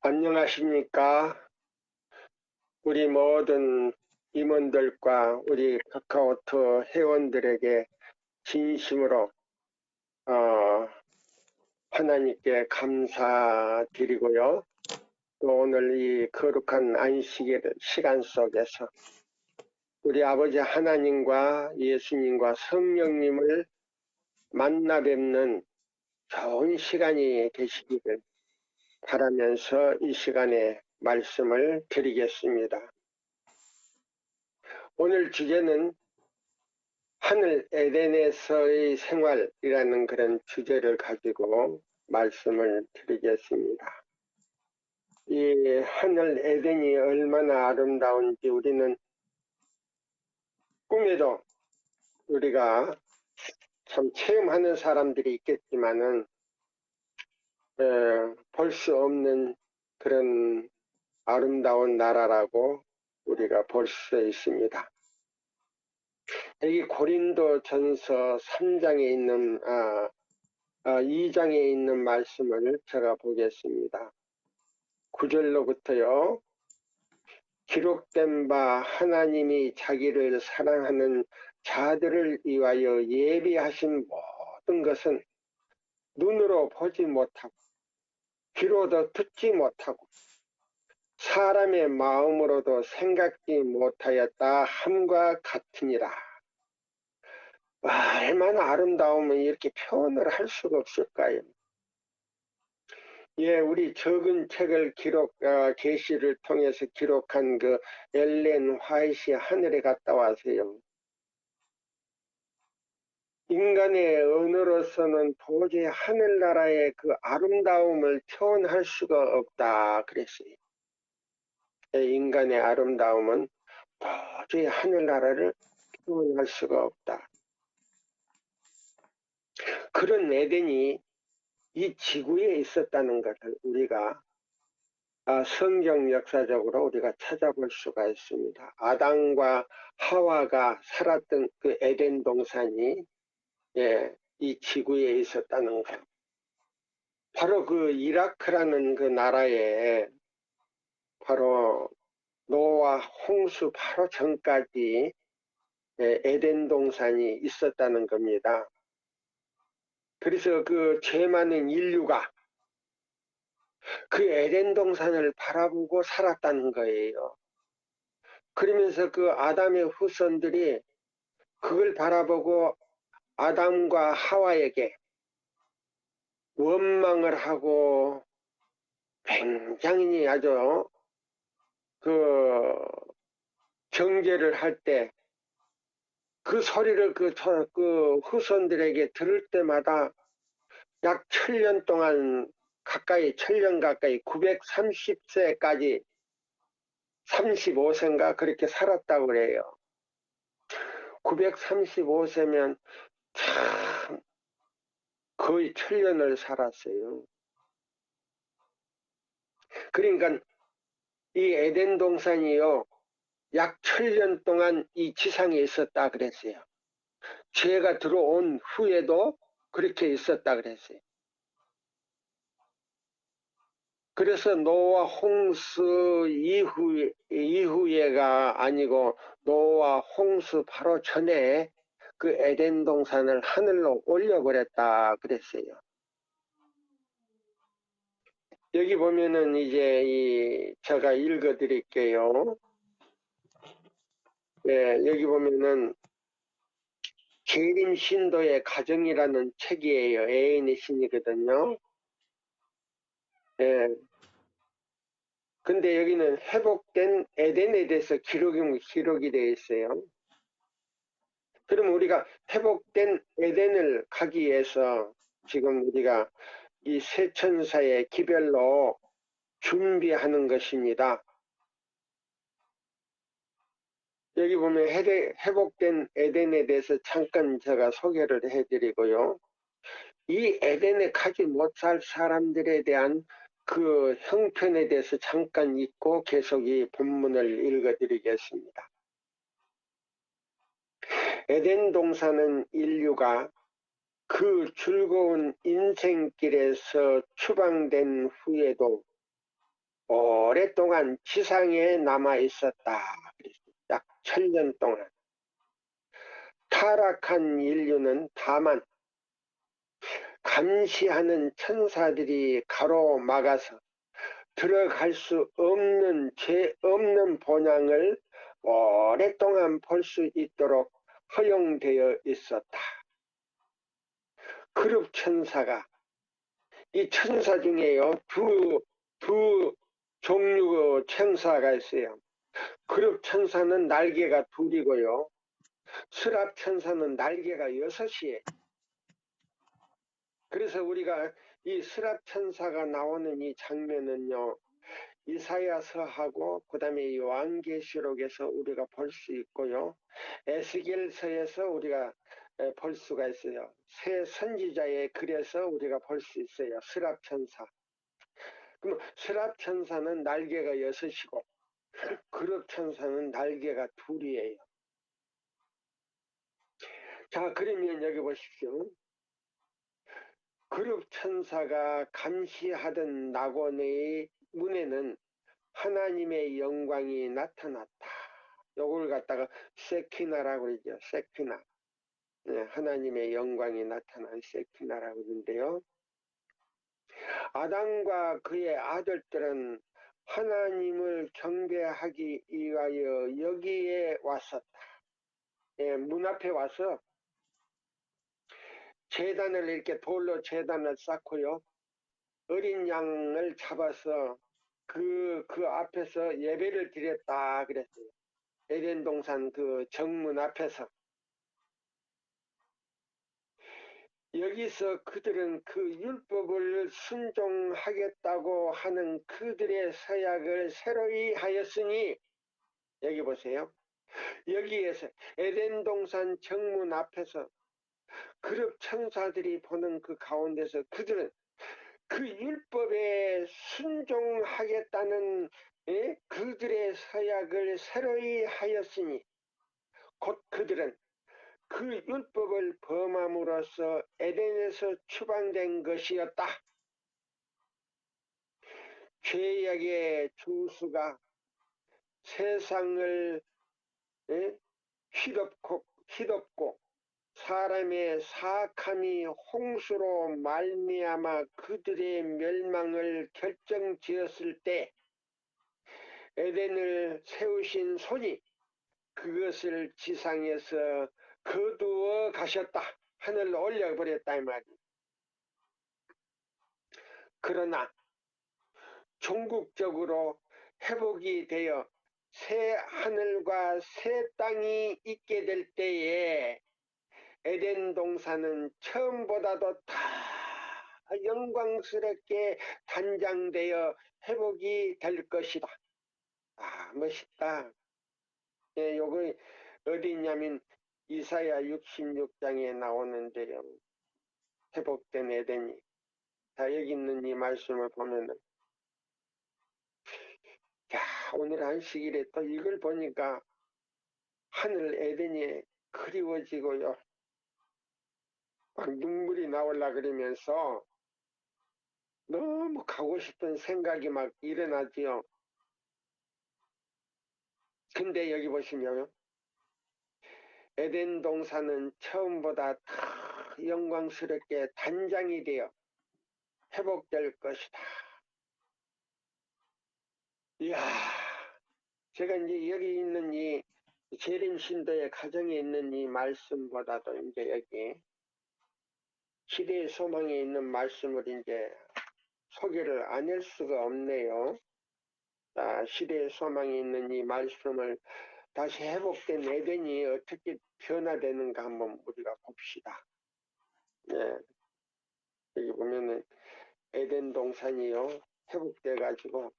안녕하십니까? 우리 모든 임원들과 우리 카카오톡 회원들에게 진심으로 하나님께 감사드리고요. 또 오늘 이 거룩한 안식일 시간 속에서 우리 아버지 하나님과 예수님과 성령님을 만나 뵙는 좋은 시간이 되시기를 바라면서 이 시간에 말씀을 드리겠습니다. 오늘 주제는 하늘 에덴에서의 생활이라는 그런 주제를 가지고 말씀을 드리겠습니다. 이 하늘 에덴이 얼마나 아름다운지 우리는 꿈에도 우리가 참 체험하는 사람들이 있겠지만은 볼 수 없는 그런 아름다운 나라라고 우리가 볼 수 있습니다. 여기 고린도 전서 3장에 있는 2장에 있는 말씀을 제가 보겠습니다. 9절로부터요. 기록된 바 하나님이 자기를 사랑하는 자들을 위하여 예비하신 모든 것은 눈으로 보지 못하고 귀로도 듣지 못하고 사람의 마음으로도 생각지 못하였다 함과 같으니라. 얼마나 아름다우면 이렇게 표현을 할 수가 없을까요? 예, 우리 적은 책을 계시를 통해서 기록한 그 엘렌 화이트이 하늘에 갔다 와서요. 인간의 언어로서는 도저히 하늘나라의 그 아름다움을 표현할 수가 없다 그랬어요. 예, 인간의 아름다움은 도저히 하늘나라를 표현할 수가 없다. 그런 에덴이 이 지구에 있었다는 것을 우리가 성경 역사적으로 우리가 찾아볼 수가 있습니다. 아담과 하와가 살았던 그 에덴 동산이 이 지구에 있었다는 것. 바로 그 이라크라는 그 나라에 바로 노아 홍수 바로 전까지 에덴 동산이 있었다는 겁니다. 그래서 그 죄 많은 인류가 그 에덴 동산을 바라보고 살았다는 거예요. 그러면서 그 아담의 후손들이 그걸 바라보고 아담과 하와에게 원망을 하고 굉장히 아주 그 경계를 할 때 그 소리를 그 후손들에게 들을 때마다 약 1000년 동안 가까이 1000년 가까이 930세까지 35세인가 그렇게 살았다고 그래요. 935세면 참 거의 1000년을 살았어요. 그러니까 이 에덴 동산이요 약 1000년 동안 이 지상에 있었다 그랬어요. 죄가 들어온 후에도 그렇게 있었다 그랬어요. 그래서 노아 홍수 이후에가 아니고 노아 홍수 바로 전에 그 에덴 동산을 하늘로 올려버렸다 그랬어요. 여기 보면은 이제 제가 읽어 드릴게요. 여기 보면은 계림 신도의 가정이라는 책이에요. 애인의 신이거든요. 근데 여기는 회복된 에덴에 대해서 기록이 되어 있어요. 그럼 우리가 회복된 에덴을 가기 위해서 지금 우리가 이 세 천사의 기별로 준비하는 것입니다. 여기 보면 회복된 에덴에 대해서 잠깐 제가 소개를 해드리고요. 이 에덴에 가지 못할 사람들에 대한 그 형편에 대해서 잠깐 읽고 계속 이 본문을 읽어드리겠습니다. 에덴 동산은 인류가 그 즐거운 인생길에서 추방된 후에도 오랫동안 지상에 남아 있었다. 약 1000년 동안. 타락한 인류는 다만 감시하는 천사들이 가로막아서 들어갈 수 없는 죄 없는 본향을 오랫동안 볼 수 있도록 허용되어 있었다. 그룹 천사가 이 천사 중에요 두 종류 천사가 있어요. 그룹 천사는 날개가 둘이고요. 수랍 천사는 날개가 6이에요. 그래서 우리가 이 수랍 천사가 나오는 이 장면은요, 이사야서하고 그 다음에 요한계시록에서 우리가 볼 수 있고요. 에스겔서에서 우리가 볼 수가 있어요. 새 선지자의 글에서 우리가 볼 수 있어요. 수랍천사. 그럼 수랍천사는 날개가 6이고 그룹천사는 날개가 둘이에요. 자, 그러면 여기 보십시오. 그룹천사가 감시하던 낙원의 문에는 하나님의 영광이 나타났다. 요걸 갖다가 세키나라고 그러죠. 세키나. 네, 하나님의 영광이 나타난 세키나라고 그러는데요. 아담과 그의 아들들은 하나님을 경배하기 위하여 여기에 왔었다. 예, 문 앞에 와서 제단을 이렇게 돌로 제단을 쌓고요. 어린 양을 잡아서 그 앞에서 예배를 드렸다 그랬어요. 에덴 동산 그 정문 앞에서. 여기서 그들은 그 율법을 순종하겠다고 하는 그들의 서약을 새로이 하였으니, 여기 보세요. 여기에서 에덴 동산 정문 앞에서 그룹 천사들이 보는 그 가운데서 그들은 그 율법에 순종하겠다는 그들의 서약을 새로이 하였으니, 곧 그들은 그 율법을 범함으로써 에덴에서 추방된 것이었다. 죄악의 주수가 세상을 휘덮고 사람의 사악함이 홍수로 말미암아 그들의 멸망을 결정지었을 때 에덴을 세우신 손이 그것을 지상에서 거두어 가셨다. 하늘로 올려버렸다 이 말이에요. 그러나 종국적으로 회복이 되어 새 하늘과 새 땅이 있게 될 때에 에덴 동산은 처음보다도 다 영광스럽게 단장되어 회복이 될 것이다. 아, 멋있다. 예, 요거 어디 있냐면 이사야 66장에 나오는데요. 회복된 에덴이. 자, 여기 있는 이 말씀을 보면은, 야, 오늘 안식일에 또 이걸 보니까 하늘 에덴이 그리워지고요. 막 눈물이 나올라 그러면서 너무 가고 싶은 생각이 막 일어나지요. 근데 여기 보시면 에덴 동산은 처음보다 더 영광스럽게 단장이 되어 회복될 것이다. 이야, 제가 이제 여기 있는 이 재림 신도의 가정에 있는 이 말씀보다도 이제 여기 시대의 소망에 있는 말씀을 이제 소개를 안 할 수가 없네요. 시대의 소망에 있는 이 말씀을 다시 회복된 에덴이 어떻게 변화되는가 한번 우리가 봅시다. 네. 여기 보면은 에덴 동산이요. 회복돼가지고,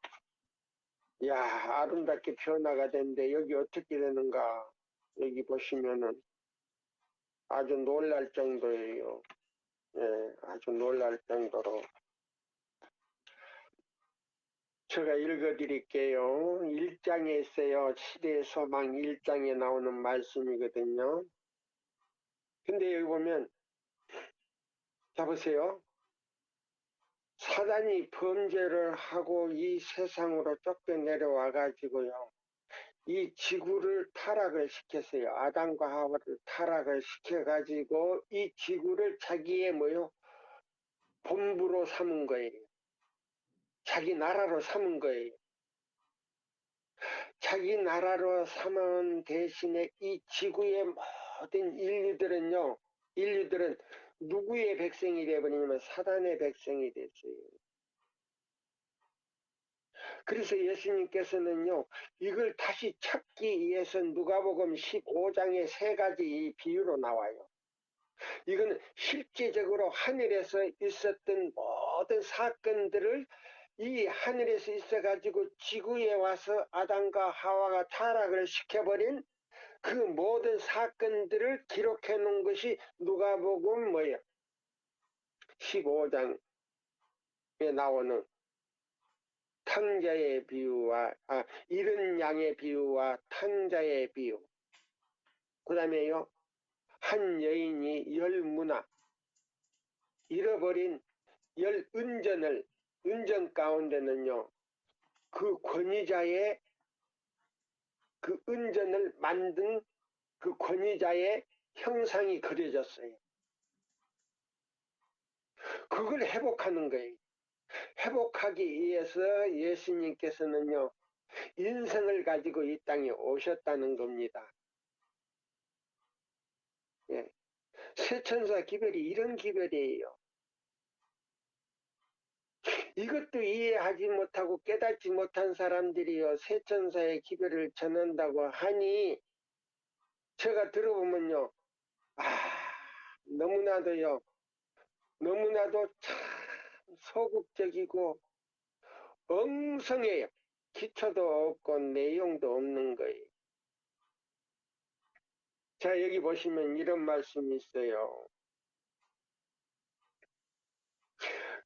야, 아름답게 변화가 됐는데 여기 어떻게 되는가. 여기 보시면은 아주 놀랄 정도예요. 예, 아주 놀랄 정도로. 제가 읽어드릴게요. 1장에 있어요. 시대의 소망 1장에 나오는 말씀이거든요. 근데 여기 보면, 자 보세요. 사단이 범죄를 하고 이 세상으로 쫓겨 내려와 가지고요. 이 지구를 타락을 시켰어요. 아담과 하와를 타락을 시켜가지고 이 지구를 자기의 본부로 삼은 거예요. 자기 나라로 삼은 거예요. 자기 나라로 삼은 대신에 이 지구의 모든 인류들은 누구의 백성이 되어버리냐면 사단의 백성이 됐어요. 그래서 예수님께서는요, 이걸 다시 찾기 위해서 누가복음 15장에 세 가지 비유로 나와요. 이거는 실제적으로 하늘에서 있었던 모든 사건들을 이 하늘에서 있어가지고 지구에 와서 아담과 하와가 타락을 시켜버린 그 모든 사건들을 기록해 놓은 것이 누가복음 15장에 나오는 탕자의 비유와 잃은 양의 비유와 탕자의 비유. 그 다음에요, 한 여인이 열 문화, 잃어버린 열 은전 가운데는요, 그 권위자의 그 은전을 만든 그 권위자의 형상이 그려졌어요. 그걸 회복하는 거예요. 회복하기 위해서 예수님께서는요, 인성을 가지고 이 땅에 오셨다는 겁니다. 예. 세천사 기별이 이런 기별이에요. 이것도 이해하지 못하고 깨닫지 못한 사람들이요, 세천사의 기별을 전한다고 하니, 제가 들어보면요, 너무나도 참 소극적이고 엉성해요. 기초도 없고 내용도 없는 거예요. 자, 여기 보시면 이런 말씀이 있어요.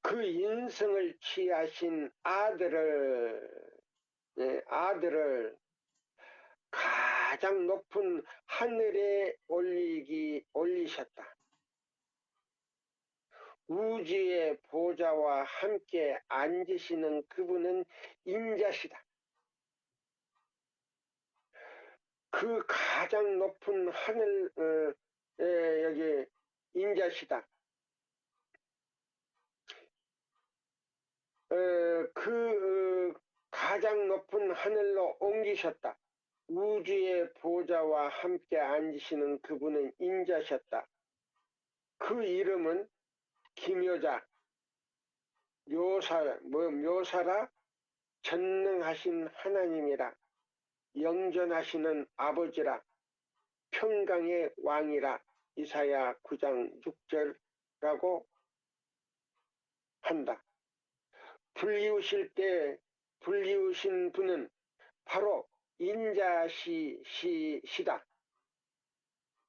그 인성을 취하신 아들을 가장 높은 하늘에 올리셨다. 우주의 보좌와 함께 앉으시는 그분은 인자시다. 그 가장 높은 여기 인자시다. 가장 높은 하늘로 옮기셨다. 우주의 보좌와 함께 앉으시는 그분은 인자셨다. 그 이름은 기묘자, 묘사라 전능하신 하나님이라, 영전하시는 아버지라, 평강의 왕이라. 이사야 9장 6절라고 한다. 불리우신 분은 바로 인자시다.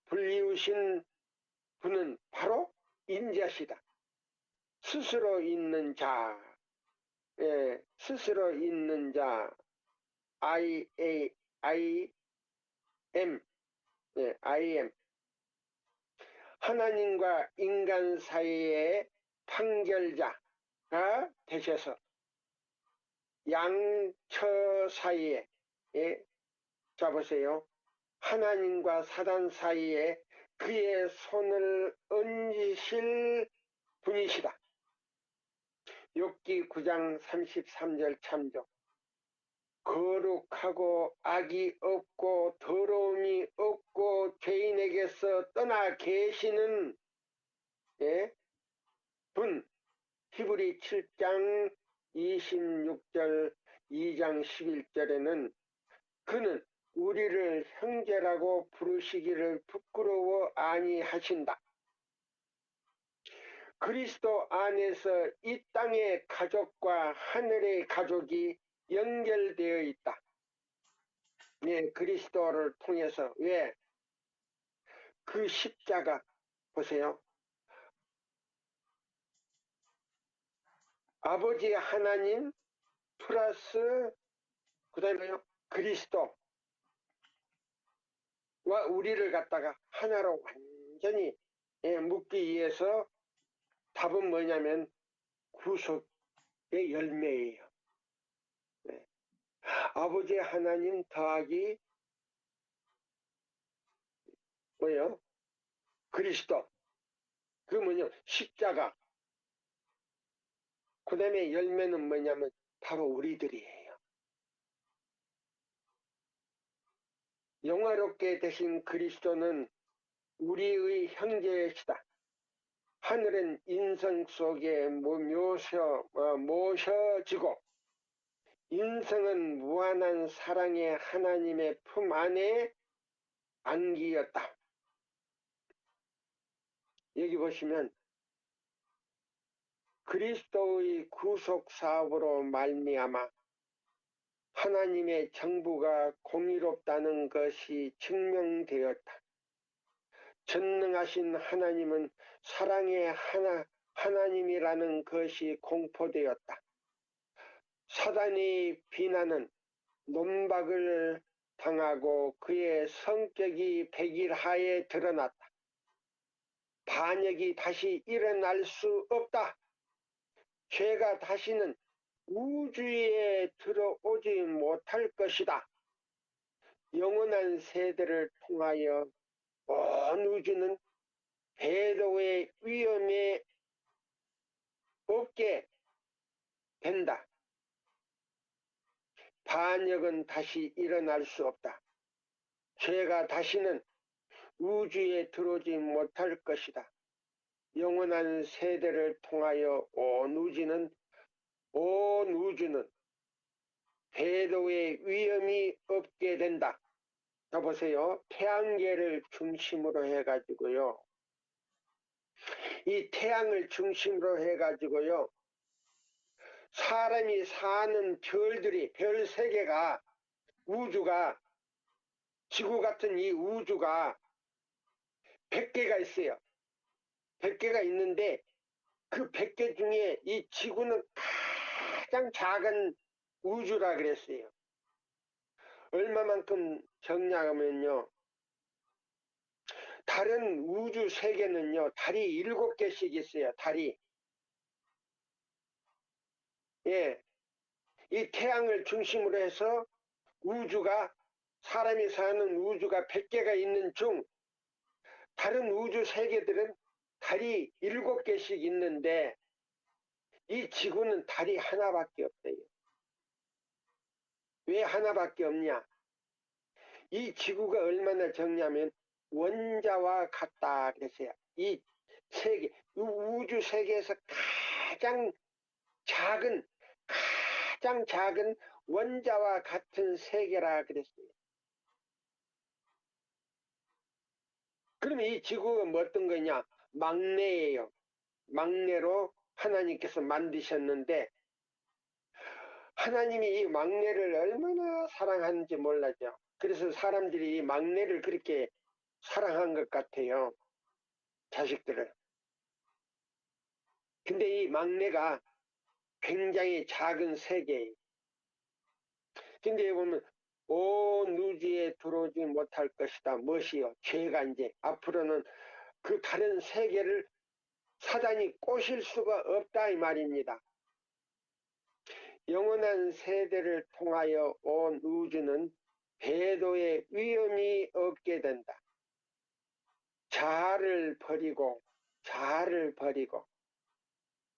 불리우신 분은 바로 인자시다. 스스로 있는 자, I am, I am. 하나님과 인간 사이의 판결자가 되셔서 양처 사이에, 자 보세요. 하나님과 사단 사이에 그의 손을 얹으실 분이시다. 욥기 9장 33절 참조. 거룩하고 악이 없고 더러움이 없고 죄인에게서 떠나 계시는 분. 히브리 7장 26절 2장 11절에는 그는 우리를 형제라고 부르시기를 부끄러워 아니하신다. 그리스도 안에서 이 땅의 가족과 하늘의 가족이 연결되어 있다. 네, 그리스도를 통해서. 왜? 그 십자가 보세요. 아버지 하나님 플러스 그 다음에요 그리스도와 우리를 갖다가 하나로 완전히 묶기 위해서 답은 뭐냐면 열매예요. 네. 아버지 하나님 더하기 뭐요? 그리스도. 그 뭐냐? 십자가. 그 다음에 열매는 뭐냐면 바로 우리들이에요. 영화롭게 되신 그리스도는 우리의 형제시다. 하늘은 인성 속에 모셔지고 인성은 무한한 사랑의 하나님의 품 안에 안기었다. 여기 보시면 그리스도의 구속 사업으로 말미암아 하나님의 정부가 공의롭다는 것이 증명되었다. 전능하신 하나님은 사랑의 하나님이라는 것이 공포되었다. 사단의 비난은 논박을 당하고 그의 성격이 백일하에 드러났다. 반역이 다시 일어날 수 없다. 죄가 다시는 우주에 들어오지 못할 것이다. 영원한 세대를 통하여 온 우주는 배도의 위험에 없게 된다. 반역은 다시 일어날 수 없다. 죄가 다시는 우주에 들어오지 못할 것이다. 영원한 세대를 통하여 온 우주는 배도의 위험이 없게 된다. 자 보세요. 태양계를 중심으로 해가지고요. 이 태양을 중심으로 해가지고요. 사람이 사는 별들이 별 세계가 우주가 지구 같은 이 우주가 100개가 있어요. 100개가 있는데 그 100개 중에 이 지구는 가장 작은 우주라 그랬어요. 얼마만큼 적냐면요. 다른 우주 세계는요. 달이 7개씩 있어요. 달이. 예. 이 태양을 중심으로 해서 우주가 사람이 사는 우주가 100개가 있는 중 다른 우주 세계들은 달이 7개씩 있는데 이 지구는 달이 하나밖에 없대요. 왜 하나밖에 없냐? 이 지구가 얼마나 적냐면 원자와 같다 그랬어요. 이 세계, 우주 세계에서 가장 작은 원자와 같은 세계라 그랬어요. 그러면 이 지구가 뭐 어떤 거냐? 막내예요. 막내로 하나님께서 만드셨는데 하나님이 이 막내를 얼마나 사랑하는지 몰라죠. 그래서 사람들이 이 막내를 그렇게 사랑한 것 같아요. 자식들을. 근데 이 막내가 굉장히 작은 세계예요. 근데 보면 온 우주에 들어오지 못할 것이다. 무엇이요? 죄가 이제 앞으로는 그 다른 세계를 사단이 꼬실 수가 없다 이 말입니다. 영원한 세대를 통하여 온 우주는 배도의 위험이 없게 된다. 자아를 버리고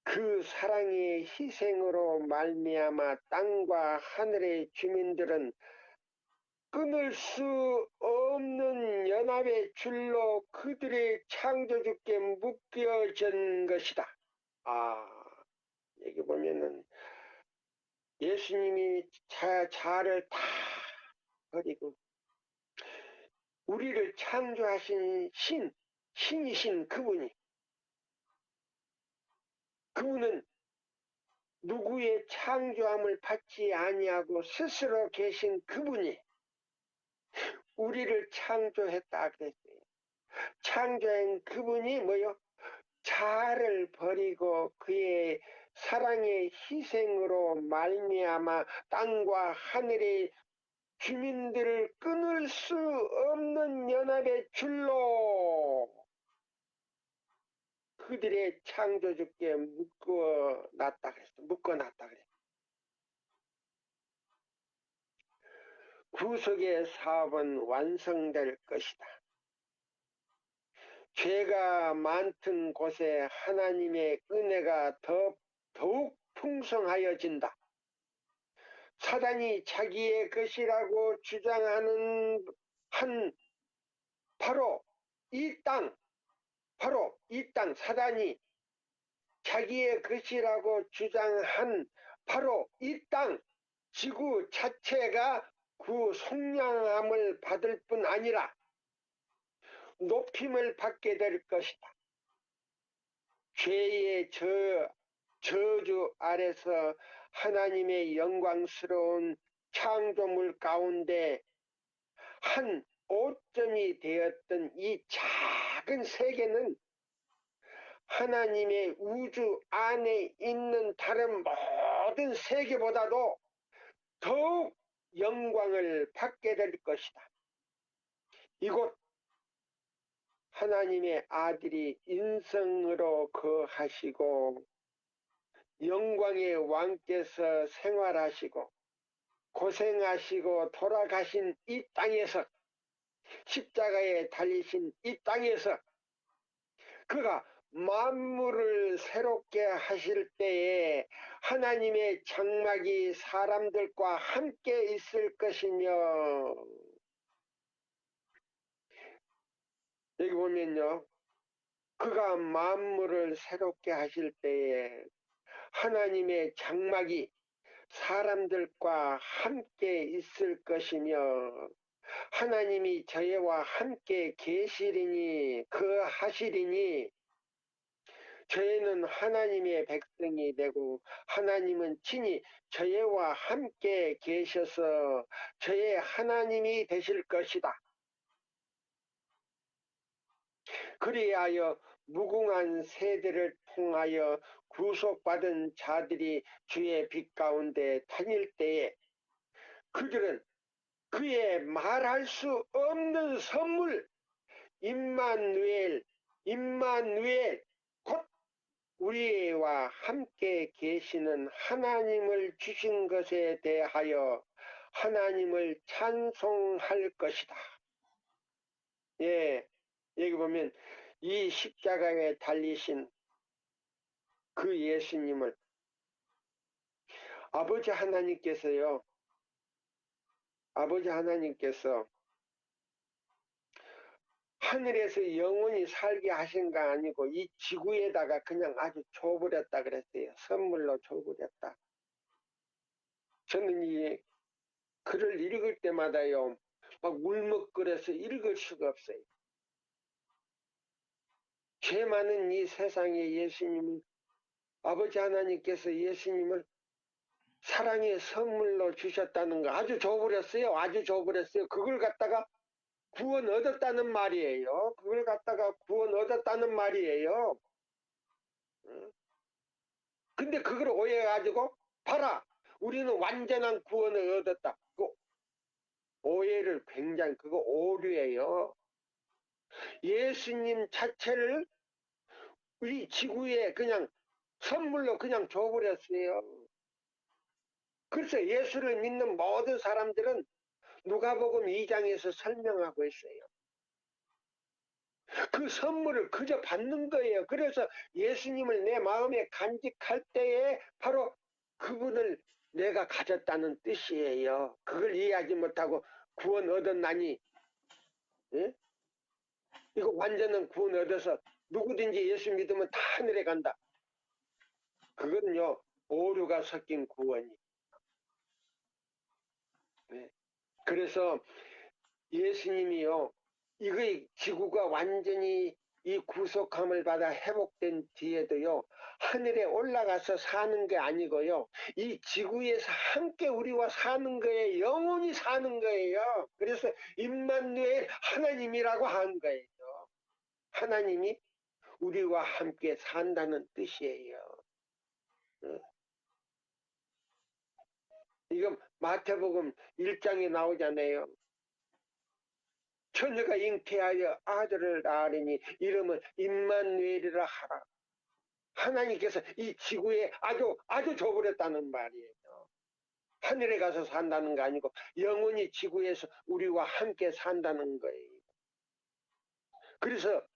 그 사랑의 희생으로 말미암아 땅과 하늘의 주민들은 끊을 수 없는 연합의 줄로 그들의 창조주께 묶여진 것이다. 여기 보면은 예수님이 자아를 다 버리고 우리를 창조하신 신이신 그분은 누구의 창조함을 받지 아니하고 스스로 계신 그분이 우리를 창조했다 그랬어요. 창조한 그분이 뭐요? 자아를 버리고 그의 사랑의 희생으로 말미암아 땅과 하늘의 주민들을 끊을 수 없는 연합의 줄로 그들의 창조주께 묶어놨다 그랬어. 묶어놨다 그래. 구속의 사업은 완성될 것이다. 죄가 많던 곳에 하나님의 은혜가 더욱 풍성하여진다. 사단이 자기의 것이라고 주장하는 바로 이 땅, 사단이 자기의 것이라고 주장한 바로 이 땅, 지구 자체가 그 속량함을 받을 뿐 아니라 높임을 받게 될 것이다. 죄의 저주 아래서 하나님의 영광스러운 창조물 가운데 한 오점이 되었던 이 작은 세계는 하나님의 우주 안에 있는 다른 모든 세계보다도 더욱 영광을 받게 될 것이다. 이곳 하나님의 아들이 인성으로 거하시고 영광의 왕께서 생활하시고 고생하시고 돌아가신 이 땅에서, 십자가에 달리신 이 땅에서 그가 만물을 새롭게 하실 때에 하나님의 장막이 사람들과 함께 있을 것이며, 여기 보면요, 그가 만물을 새롭게 하실 때에 하나님의 장막이 사람들과 함께 있을 것이며 하나님이 저희와 함께 계시리니 하시리니 저희는 하나님의 백성이 되고 하나님은 친히 저희와 함께 계셔서 저희 하나님이 되실 것이다. 그리하여 무궁한 세대를 통하여 구속받은 자들이 주의 빛 가운데 다닐 때에 그들은 그의 말할 수 없는 선물 임마누엘 곧 우리와 함께 계시는 하나님을 주신 것에 대하여 하나님을 찬송할 것이다. 예, 여기 보면 이 십자가에 달리신 그 예수님을 아버지 하나님께서 하늘에서 영원히 살게 하신 거 아니고 이 지구에다가 그냥 아주 줘버렸다 그랬어요. 선물로 줘버렸다. 저는 이 글을 읽을 때마다요, 막 울먹거려서 읽을 수가 없어요. 죄 많은 이 세상에 예수님을, 아버지 하나님께서 예수님을 사랑의 선물로 주셨다는 거 아주 줘버렸어요. 아주 줘버렸어요. 그걸 갖다가 구원 얻었다는 말이에요. 그걸 갖다가 구원 얻었다는 말이에요. 근데 그걸 오해해가지고 봐라, 우리는 완전한 구원을 얻었다. 그 오해를 굉장히, 그거 오류예요. 예수님 자체를 우리 지구에 그냥 선물로 그냥 줘버렸어요. 그래서 예수를 믿는 모든 사람들은 누가복음 2장에서 설명하고 있어요. 그 선물을 그저 받는 거예요. 그래서 예수님을 내 마음에 간직할 때에 바로 그분을 내가 가졌다는 뜻이에요. 그걸 이해하지 못하고 구원 얻었나니, 예? 이거 완전한 구원 얻어서 누구든지 예수 믿으면 다 하늘에 간다. 그건요, 오류가 섞인 구원이. 네. 그래서 예수님이요, 이거 지구가 완전히 이 구속함을 받아 회복된 뒤에도요, 하늘에 올라가서 사는 게 아니고요, 이 지구에서 함께 우리와 사는 거예요. 영원히 사는 거예요. 그래서 임마누엘 하나님이라고 한 거예요. 하나님이 우리와 함께 산다는 뜻이에요. 이거 마태복음 1장에 나오잖아요. 처녀가 잉태하여 아들을 낳으리니 이름은 임마누엘이라 하라. 하나님께서 이 지구에 아주 줘버렸다는 말이에요. 하늘에 가서 산다는 거 아니고 영원히 지구에서 우리와 함께 산다는 거예요. 그래서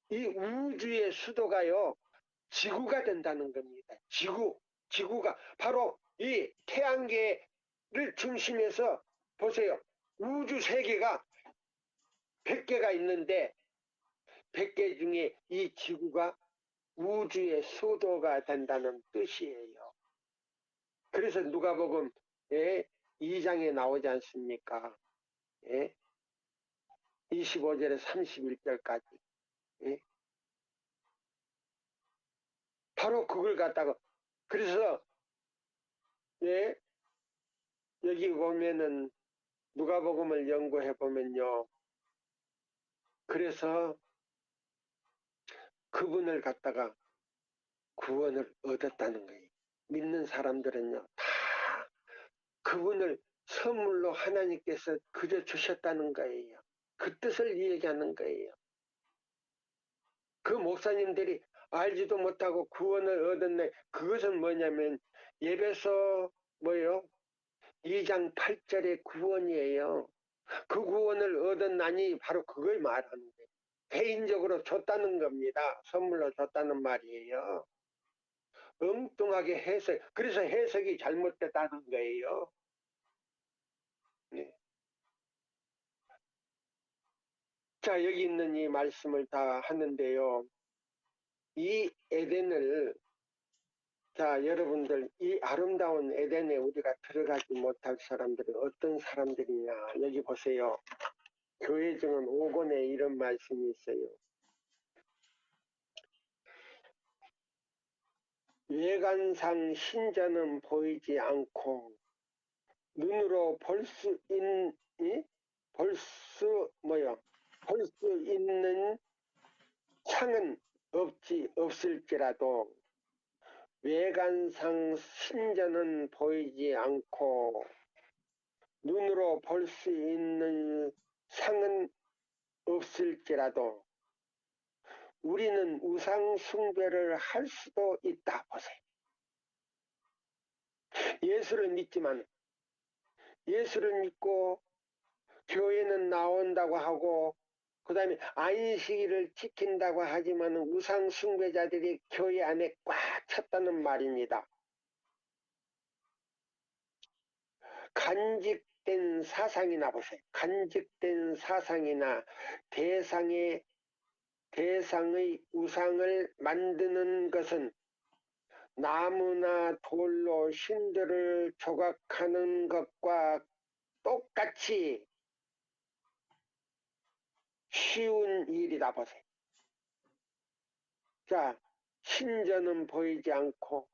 이 우주의 수도가요, 지구가 된다는 겁니다. 지구가 바로 이 태양계를 중심해서 보세요. 우주 세계가 100개가 있는데 100개 중에 이 지구가 우주의 수도가 된다는 뜻이에요. 그래서 누가복음 2장에 나오지 않습니까? 25절에 31절까지. 바로 그걸 갖다가 그래서 여기 보면은 누가복음을 연구해 보면요. 그래서 그분을 갖다가 구원을 얻었다는 거예요. 믿는 사람들은요. 다 그분을 선물로 하나님께서 그려 주셨다는 거예요. 그 뜻을 얘기하는 거예요. 그 목사님들이 알지도 못하고 구원을 얻었네. 그것은 뭐냐면 예배서 2장 8절의 구원이에요. 그 구원을 얻었나니 바로 그걸 말하는 거예요. 개인적으로 줬다는 겁니다. 선물로 줬다는 말이에요. 엉뚱하게 그래서 해석이 잘못됐다는 거예요. 네. 자, 여기 있는 이 말씀을 다 하는데요. 이 에덴을, 자, 여러분들, 이 아름다운 에덴에 우리가 들어가지 못할 사람들은 어떤 사람들이냐. 여기 보세요. 교회증은 5권에 이런 말씀이 있어요. 외관상 신자는 보이지 않고 눈으로 볼 수 있는 창은 없을지라도 외관상 신자는 보이지 않고 눈으로 볼 수 있는 상은 없을지라도 우리는 우상 숭배를 할 수도 있다. 보세요. 예수를 믿고 교회는 나온다고 하고 그 다음에 안식일을 지킨다고 하지만 우상 숭배자들이 교회 안에 꽉 찼다는 말입니다. 간직된 사상이나 보세요. 간직된 사상이나 대상의 우상을 만드는 것은 나무나 돌로 신들을 조각하는 것과 똑같이 쉬운 일이다 보세요. 자, 신전은 보이지 않고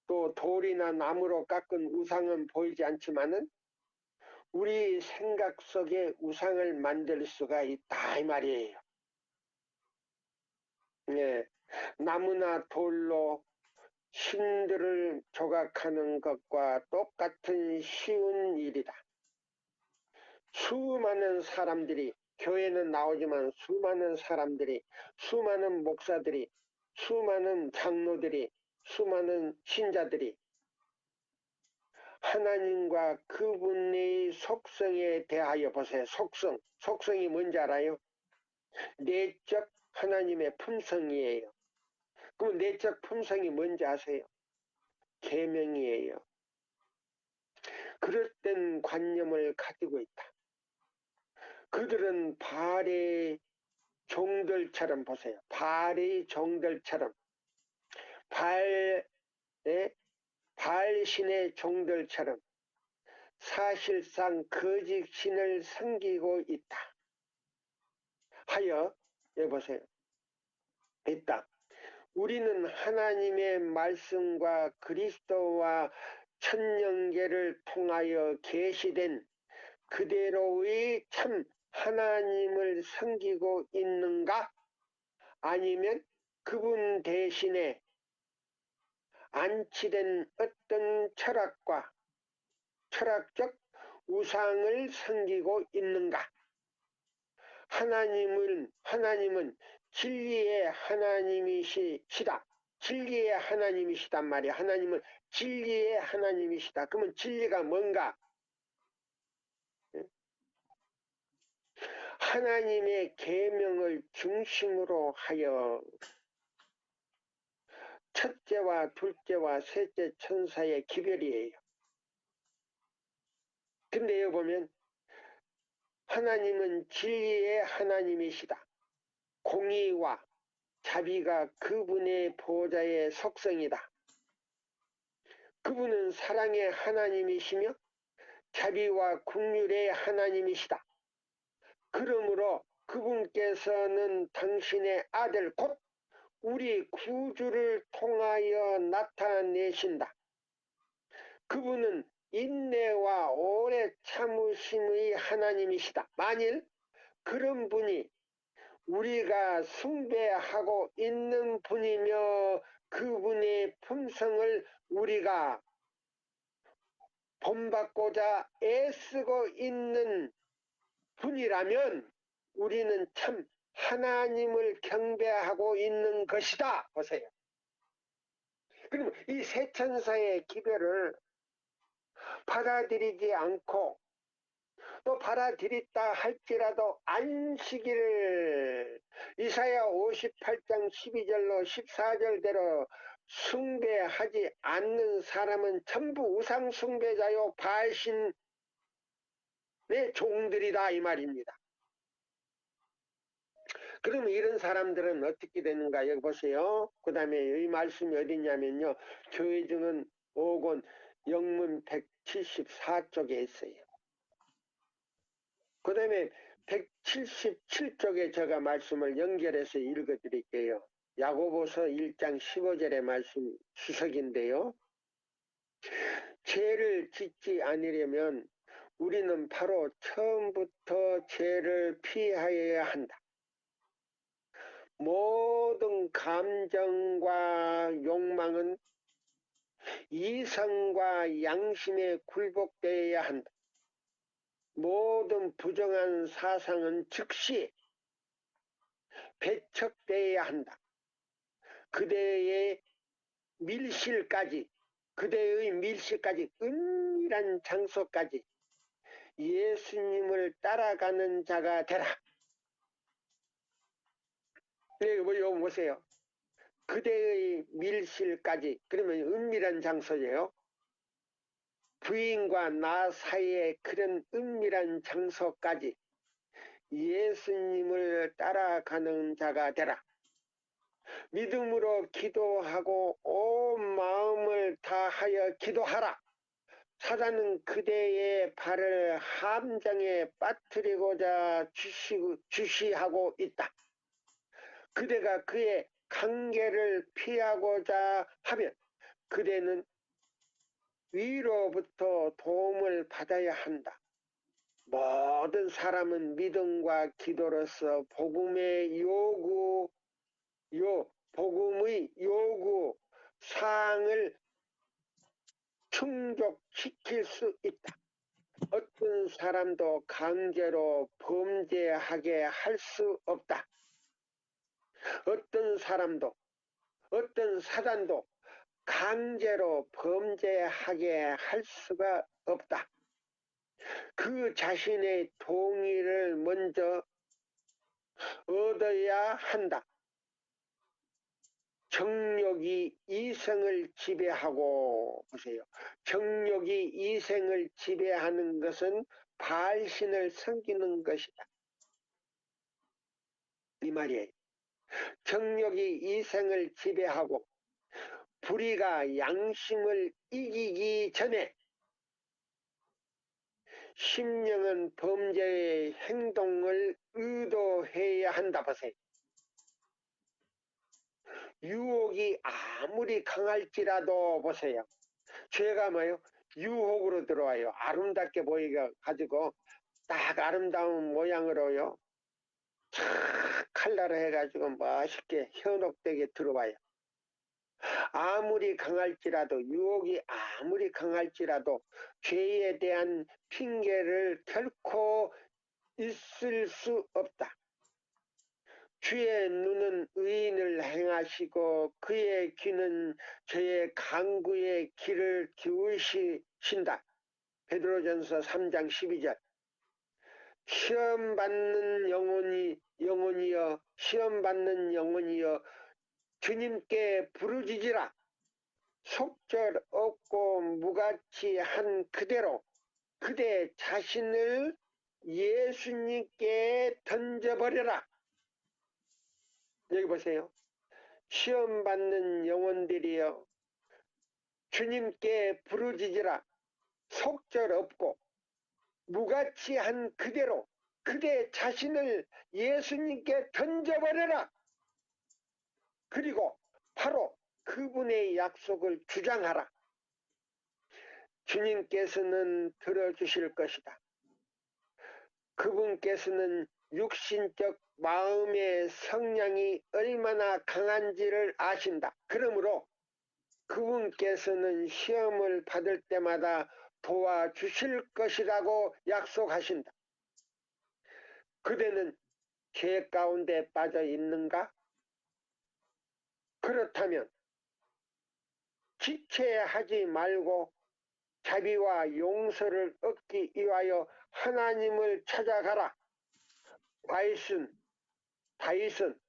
또 돌이나 나무로 깎은 우상은 보이지 않지만은 우리 생각 속에 우상을 만들 수가 있다 이 말이에요. 네, 나무나 돌로 신들을 조각하는 것과 똑같은 쉬운 일이다. 수많은 사람들이 교회는 나오지만 수많은 사람들이 수많은 목사들이 수많은 장로들이 수많은 신자들이 하나님과 그분의 속성에 대하여 보세요. 속성이 뭔지 알아요? 내적 하나님의 품성이에요. 그럼 내적 품성이 뭔지 아세요? 계명이에요. 그릇된 관념을 가지고 있다. 그들은 바알의 종들처럼 보세요. 바알의 종들처럼 바알신의 종들처럼 사실상 거짓 신을 섬기고 있다. 하여 여보세요. 있다. 우리는 하나님의 말씀과 그리스도와 천년계를 통하여 계시된 그대로의 참 하나님을 섬기고 있는가? 아니면 그분 대신에 안치된 어떤 철학적 우상을 섬기고 있는가? 하나님은 진리의 하나님이시다. 진리의 하나님이시단 말이야. 하나님은 진리의 하나님이시다. 그러면 진리가 뭔가? 하나님의 계명을 중심으로 하여 첫째와 둘째와 셋째 천사의 기별이에요. 근데 여기 보면 하나님은 진리의 하나님이시다. 공의와 자비가 그분의 보호자의 속성이다. 그분은 사랑의 하나님이시며 자비와 긍휼의 하나님이시다. 그러므로 그분께서는 당신의 아들 곧 우리 구주를 통하여 나타내신다. 그분은 인내와 오래 참으심의 하나님이시다. 만일 그런 분이 우리가 숭배하고 있는 분이며 그분의 품성을 우리가 본받고자 애쓰고 있는 분이라면 우리는 참 하나님을 경배하고 있는 것이다. 보세요. 그럼 이 세 천사의 기별을 받아들이지 않고 또 받아들였다 할지라도 안식일을 이사야 58장 12절로 14절대로 숭배하지 않는 사람은 전부 우상 숭배자요 바알신의 종들이다 이 말입니다. 그러면 이런 사람들은 어떻게 되는가 여기 보세요. 그 다음에 이 말씀이 어디냐면요. 조회중은 5권 영문 174쪽에 있어요. 그 다음에 177쪽에 제가 말씀을 연결해서 읽어드릴게요. 야고보서 1장 15절의 말씀 수석인데요. 죄를 짓지 않으려면 우리는 바로 처음부터 죄를 피하여야 한다. 모든 감정과 욕망은 이성과 양심에 굴복되어야 한다. 모든 부정한 사상은 즉시 배척되어야 한다. 그대의 밀실까지 은밀한 장소까지 예수님을 따라가는 자가 되라. 여기 보세요. 그대의 밀실까지 그러면 은밀한 장소예요. 부인과 나 사이에 그런 은밀한 장소까지 예수님을 따라가는 자가 되라. 믿음으로 기도하고 온 마음을 다하여 기도하라. 사단은 그대의 발을 함정에 빠뜨리고자 주시하고 있다. 그대가 그의 관계를 피하고자 하면 그대는 위로부터 도움을 받아야 한다. 모든 사람은 믿음과 기도로서 복음의 요구 사항을 충족시킬 수 있다. 어떤 사람도 강제로 범죄하게 할 수 없다. 어떤 사람도 어떤 사단도 강제로 범죄하게 할 수가 없다. 그 자신의 동의를 먼저 얻어야 한다. 정욕이 이성을 지배하고 보세요. 정욕이 이성을 지배하는 것은 바알신을 섬기는 것이다. 이 말이에요. 정욕이 이성을 지배하고 불의가 양심을 이기기 전에 심령은 범죄의 행동을 의도해야 한다. 보세요. 유혹이 아무리 강할지라도 보세요. 죄가 뭐예요? 유혹으로 들어와요. 아름답게 보이게 가지고 딱 아름다운 모양으로요. 착 칼라를 해가지고 멋있게 현혹되게 들어와요. 아무리 강할지라도 유혹이 아무리 강할지라도 죄에 대한 핑계를 결코 있을 수 없다. 주의 눈은 의인을 행하시고 그의 귀는 저의 강구의 귀를 기울이신다. 베드로전서 3장 12절. 시험받는 영혼이여 시험받는 영혼이여 주님께 부르짖으라. 속절 없고 무가치 한 그대로 그대 자신을 예수님께 던져버려라. 여기 보세요. 시험받는 영혼들이여 주님께 부르짖으라. 속절 없고 무가치 한 그대로 그대 자신을 예수님께 던져버려라. 그리고 바로 그분의 약속을 주장하라. 주님께서는 들어주실 것이다. 그분께서는 육신적 마음의 성량이 얼마나 강한지를 아신다. 그러므로 그분께서는 시험을 받을 때마다 도와주실 것이라고 약속하신다. 그대는 죄 가운데 빠져 있는가? 그렇다면 지체하지 말고 자비와 용서를 얻기 위하여 하나님을 찾아가라. 다윗은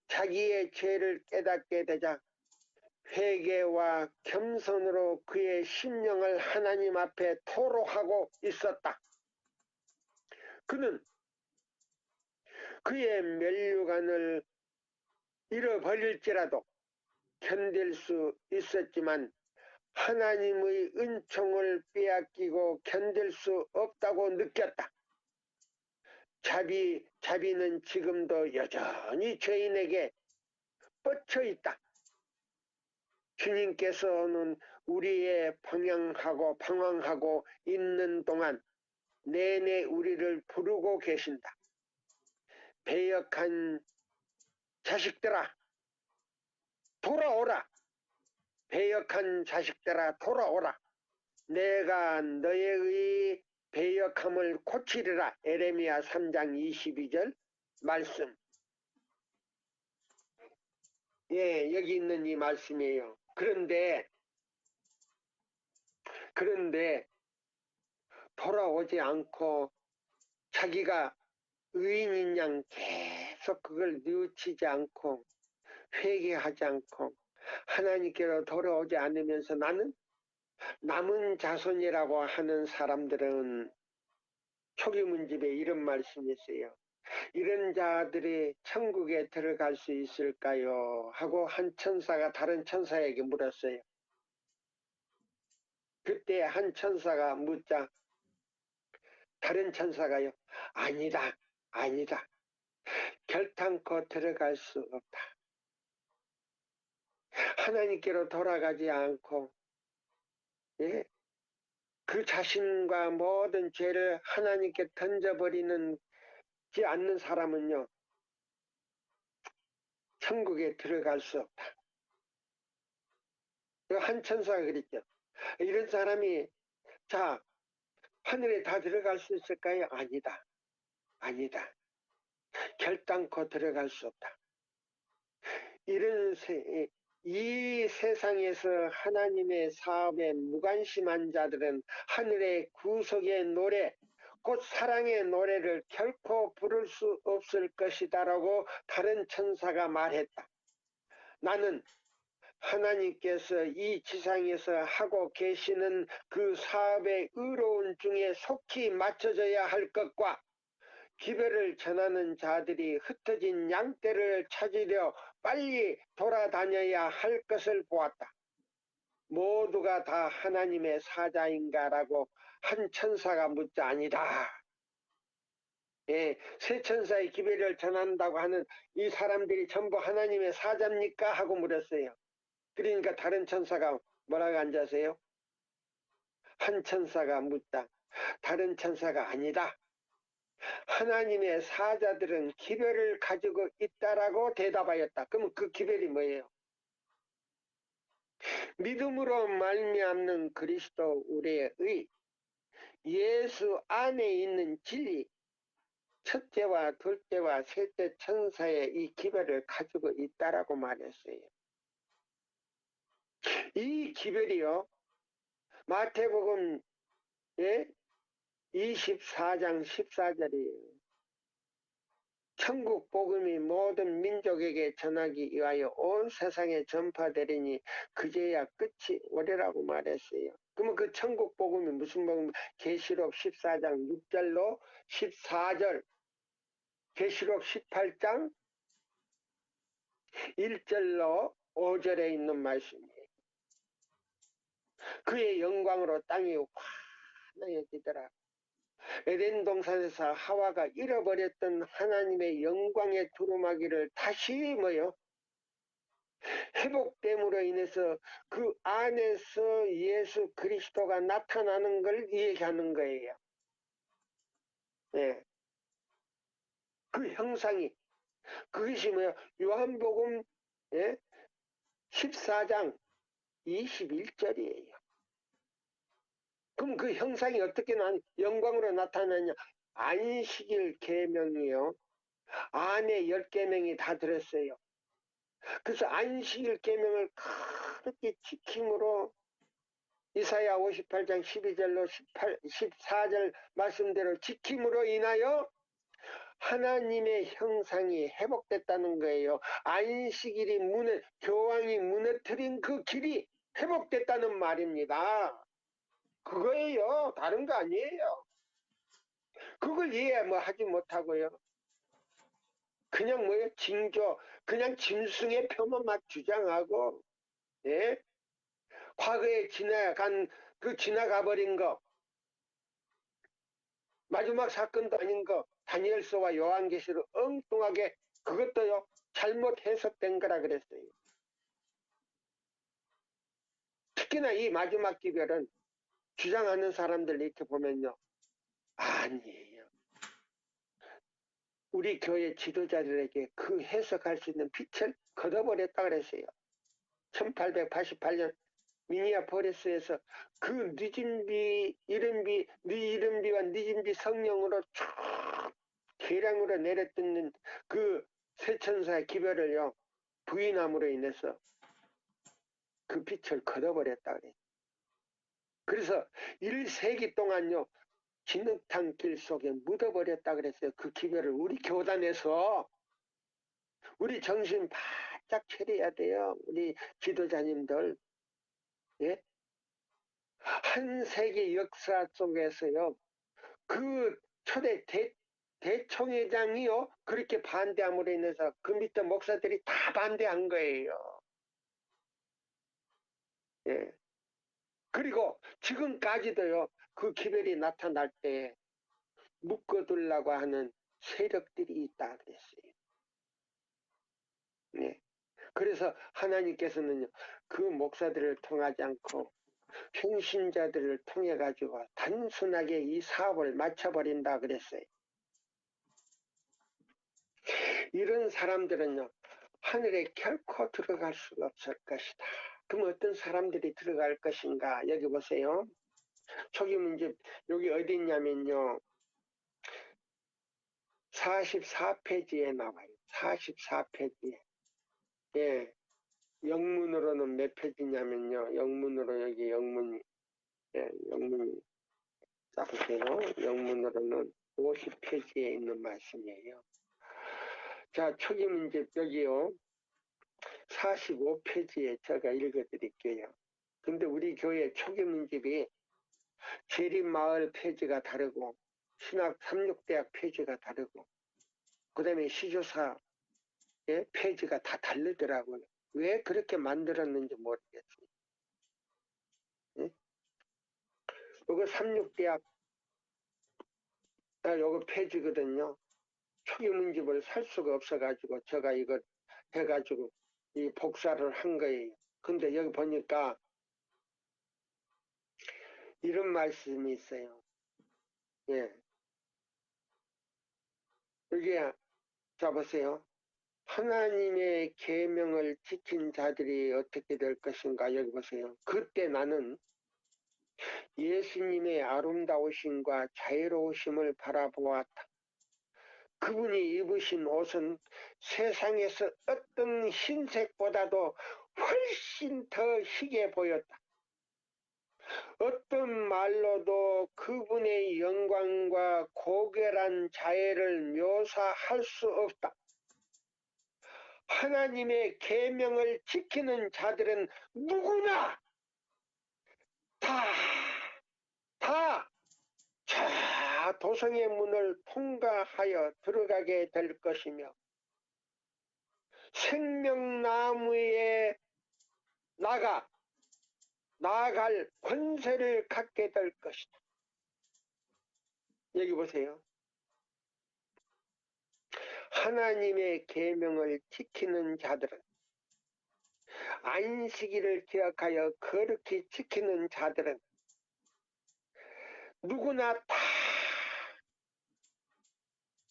자기의 죄를 깨닫게 되자 회개와 겸손으로 그의 심령을 하나님 앞에 토로하고 있었다. 그는 그의 면류관을 잃어버릴지라도 견딜 수 있었지만 하나님의 은총을 빼앗기고 견딜 수 없다고 느꼈다. 자비는 지금도 여전히 죄인에게 뻗쳐 있다. 주님께서는 우리의 방황하고 있는 동안 내내 우리를 부르고 계신다. 배역한 자식들아 돌아오라. 배역한 자식들아 돌아오라. 내가 너의 배역함을 고치리라. 에레미야 3장 22절 말씀. 예, 여기 있는 이 말씀이에요. 그런데 돌아오지 않고 자기가 의인인 양 계속 그걸 뉘우치지 않고 회개하지 않고 하나님께로 돌아오지 않으면서 나는 남은 자손이라고 하는 사람들은 초기문집에 이런 말씀이 있어요. 이런 자들이 천국에 들어갈 수 있을까요? 하고 한 천사가 다른 천사에게 물었어요. 그때 한 천사가 묻자 다른 천사가요. 아니다. 결탄코 들어갈 수 없다. 하나님께로 돌아가지 않고 그 자신과 모든 죄를 하나님께 던져버리지 않는 사람은요. 천국에 들어갈 수 없다. 한 천사가 그랬죠. 이런 사람이 자 하늘에 다 들어갈 수 있을까요? 아니다. 결단코 들어갈 수 없다. 이 세상에서 하나님의 사업에 무관심한 자들은 하늘의 구속의 노래, 곧 사랑의 노래를 결코 부를 수 없을 것이다 라고 다른 천사가 말했다. 나는 하나님께서 이 지상에서 하고 계시는 그 사업의 의로운 중에 속히 맞춰져야 할 것과 기별을 전하는 자들이 흩어진 양떼를 찾으려 빨리 돌아다녀야 할 것을 보았다. 모두가 다 하나님의 사자인가라고 한 천사가 묻자 아니다. 세 천사의 기별을 전한다고 하는 이 사람들이 전부 하나님의 사자입니까? 하고 물었어요. 그러니까 다른 천사가 뭐라고 앉아세요? 한 천사가 묻다. 다른 천사가 아니다. 하나님의 사자들은 기별을 가지고 있다라고 대답하였다. 그러면 그 기별이 뭐예요? 믿음으로 말미암는 그리스도 우리의 의, 예수 안에 있는 진리, 첫째와 둘째와 셋째 천사의 이 기별을 가지고 있다라고 말했어요. 이 기별이요, 마태복음 24장 14절이에요. 천국 복음이 모든 민족에게 전하기 위하여 온 세상에 전파되리니 그제야 끝이 오리라고 말했어요. 그러면 그 천국 복음이 무슨 복음? 계시록 14장 6절로 14절, 계시록 18장 1절로 5절에 있는 말씀이에요. 그의 영광으로 땅이 환해지더라. 에덴 동산에서 하와가 잃어버렸던 하나님의 영광의 두루마기를 다시 회복됨으로 인해서 그 안에서 예수 그리스도가 나타나는 걸 얘기하는 거예요. 예. 그 형상이, 그것이 요한복음 14장 21절이에요. 그럼 그 형상이 어떻게 영광으로 나타나냐? 안식일 계명이요. 안에 10계명이 다 들었어요. 그래서 안식일 계명을 그렇게 지킴으로 이사야 58장 12절로 14절 말씀대로 지킴으로 인하여 하나님의 형상이 회복됐다는 거예요. 안식일이 교황이 무너뜨린 그 길이 회복됐다는 말입니다. 그거예요. 다른 거 아니에요. 그걸 이해 하지 못하고요. 그냥 징조, 그냥 짐승의 표만 막 주장하고, 예? 과거에 지나가버린 거, 마지막 사건도 아닌 거, 다니엘서와 요한계시로 엉뚱하게 그것도요, 잘못 해석된 거라 그랬어요. 특히나 이 마지막 기별은 주장하는 사람들 이렇게 보면요, 아니에요. 우리 교회 지도자들에게 그 해석할 수 있는 빛을 걷어버렸다 그랬어요. 1888년 미니아폴리스에서 그 늦은비, 이른비와 늦은비 성령으로 쭉 계량으로 내려뜯는 그 세천사의 기별을요, 부인함으로 인해서 그 빛을 걷어버렸다 그래요. 그래서 1세기 동안요, 진흙탕 길 속에 묻어버렸다 그랬어요. 그 기별을 우리 교단에서 우리 정신 바짝 차려야 돼요. 우리 지도자님들. 예? 한 세기 역사 속에서요, 그 초대 대총회장이요, 그렇게 반대함으로 인해서 그 밑에 목사들이 다 반대한 거예요. 예. 그리고 지금까지도요, 그 기별이 나타날 때 묶어두려고 하는 세력들이 있다 그랬어요. 네. 그래서 하나님께서는요, 그 목사들을 통하지 않고 평신자들을 통해 가지고 단순하게 이 사업을 마쳐버린다 그랬어요. 이런 사람들은요, 하늘에 결코 들어갈 수가 없을 것이다. 그럼 어떤 사람들이 들어갈 것인가? 여기 보세요. 초기 문제, 여기 어디 있냐면요, 44페이지에 나와요. 44페이지에. 예. 영문으로는 몇 페이지냐면요, 영문으로 여기 영문, 영문, 자 보세요. 영문으로는 50페이지에 있는 말씀이에요. 자, 초기 문제 여기요, 45페이지에 제가 읽어드릴게요. 근데 우리 교회 초기 문집이 재림마을 페이지가 다르고 신학 삼육대학 페이지가 다르고 그 다음에 시조사 페이지가 다 다르더라고요. 왜 그렇게 만들었는지 모르겠어요. 예? 요거 삼육대학 요거 페이지거든요. 초기 문집을 살 수가 없어가지고 제가 이거 해가지고 이 복사를 한 거예요. 근데 여기 보니까 이런 말씀이 있어요. 예. 여기 자 보세요. 하나님의 계명을 지킨 자들이 어떻게 될 것인가. 여기 보세요. 그때 나는 예수님의 아름다우심과 자유로우심을 바라보았다. 그분이 입으신 옷은 세상에서 어떤 흰색보다도 훨씬 더 희게 보였다. 어떤 말로도 그분의 영광과 고결한 자애를 묘사할 수 없다. 하나님의 계명을 지키는 자들은 누구나 다 도성의 문을 통과하여 들어가게 될 것이며 생명나무에 나아갈 권세를 갖게 될 것이다. 여기 보세요. 하나님의 계명을 지키는 자들은, 안식일을 기억하여 거룩히 지키는 자들은 누구나 다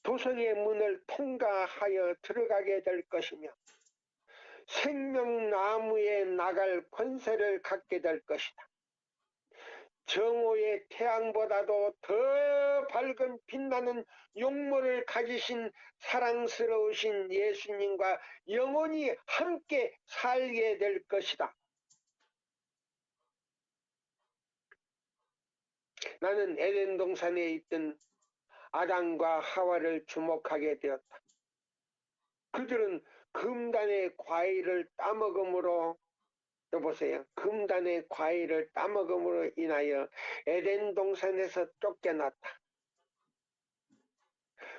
도성의 문을 통과하여 들어가게 될 것이며 생명나무에 나갈 권세를 갖게 될 것이다. 정오의 태양보다도 더 밝은 빛나는 용모를 가지신 사랑스러우신 예수님과 영원히 함께 살게 될 것이다. 나는 에덴 동산에 있던 아담과 하와를 주목하게 되었다. 그들은 금단의 과일을 따먹음으로, 여보세요, 금단의 과일을 따먹음으로 인하여 에덴 동산에서 쫓겨났다.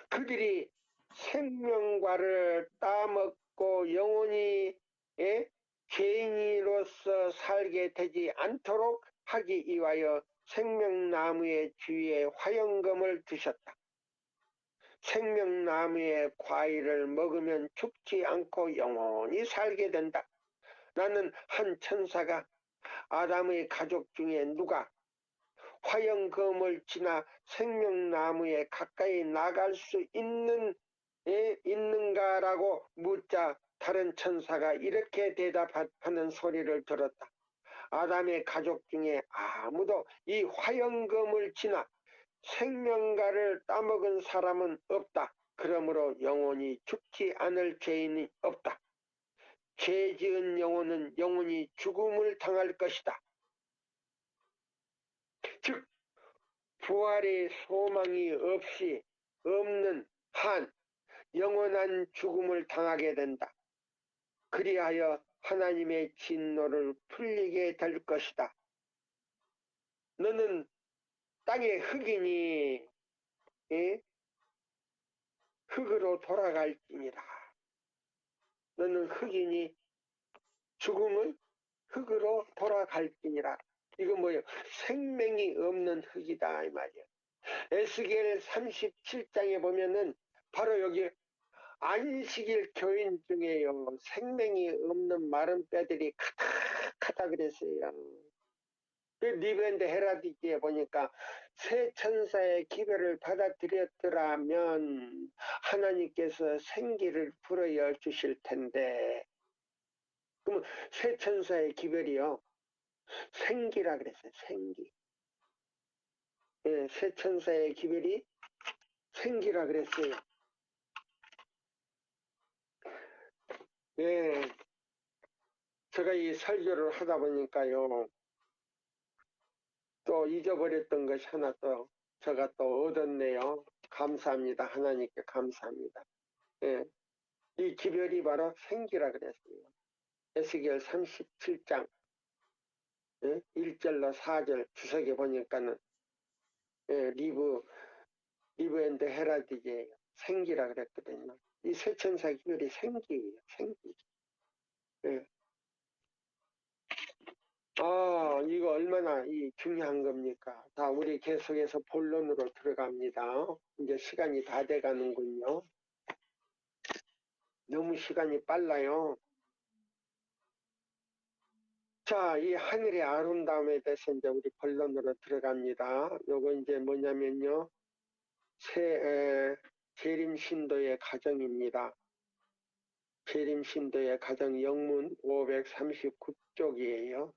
그들이 생명과를 따먹고 영원히 죄인으로서 살게 되지 않도록 하기 위하여 생명나무의 주위에 화영금을 두셨다. 생명나무의 과일을 먹으면 죽지 않고 영원히 살게 된다. 나는 한 천사가 아담의 가족 중에 누가 화영금을 지나 생명나무에 가까이 나갈 수 있는가라고 묻자 다른 천사가 이렇게 대답하는 소리를 들었다. 아담의 가족 중에 아무도 이 화영금을 지나 생명과를 따먹은 사람은 없다. 그러므로 영원히 죽지 않을 죄인이 없다. 죄 지은 영혼은 영원히 죽음을 당할 것이다. 즉 부활의 소망이 없는 한 영원한 죽음을 당하게 된다. 그리하여 하나님의 진노를 풀리게 될 것이다. 너는 땅의 흙이니 흙으로 돌아갈지니라. 너는 흙이니 죽음은 흙으로 돌아갈지니라. 이건 뭐예요? 생명이 없는 흙이다 이 말이에요. 에스겔 37장에 보면은 바로 여기 안식일 교인 중에요 생명이 없는 마른 뼈들이 가득하다 그랬어요. 그 리벤드 헤라디지에 보니까 새 천사의 기별을 받아들였더라면 하나님께서 생기를 불어여 주실 텐데, 그러면 새 천사의 기별이요 생기라 그랬어요. 생기. 예, 새 천사의 기별이 생기라 그랬어요. 예, 제가 이 설교를 하다 보니까요 또 잊어버렸던 것이 하나 또 제가 또 얻었네요. 감사합니다. 하나님께 감사합니다. 예, 이 기별이 바로 생기라 그랬어요. 에스겔 37장 1절로 4절 주석에 보니까는 리브 앤드 헤라디제예요. 생기라 그랬거든요. 이 쇠천사 기별이 생기예요. 생기. 예. 이거 얼마나 중요한 겁니까? 자, 우리 계속해서 본론으로 들어갑니다. 이제 시간이 다 돼가는군요. 너무 시간이 빨라요. 자, 이 하늘의 아름다움에 대해서 이제 우리 본론으로 들어갑니다. 요거 이제 뭐냐면요. 재림신도의 가정입니다. 재림신도의 가정 영문 539쪽이에요.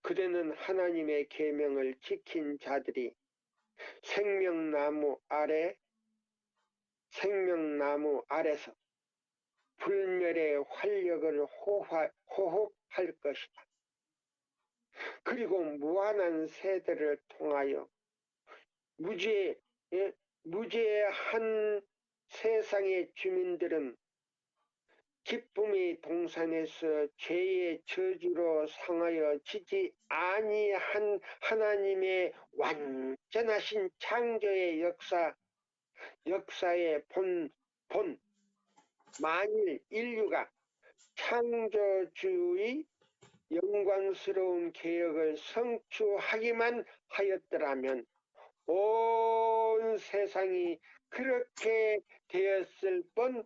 그대는 하나님의 계명을 지킨 자들이 생명나무 아래 생명나무 아래서 불멸의 활력을 호흡할 것이다. 그리고 무한한 세대를 통하여 무죄의 한 세상의 주민들은 기쁨의 동산에서 죄의 저주로 상하여 지지 아니한 하나님의 완전하신 창조의 역사의 본 만일 인류가 창조주의 영광스러운 개혁을 성취하기만 하였더라면 온 세상이 그렇게 되었을 뻔한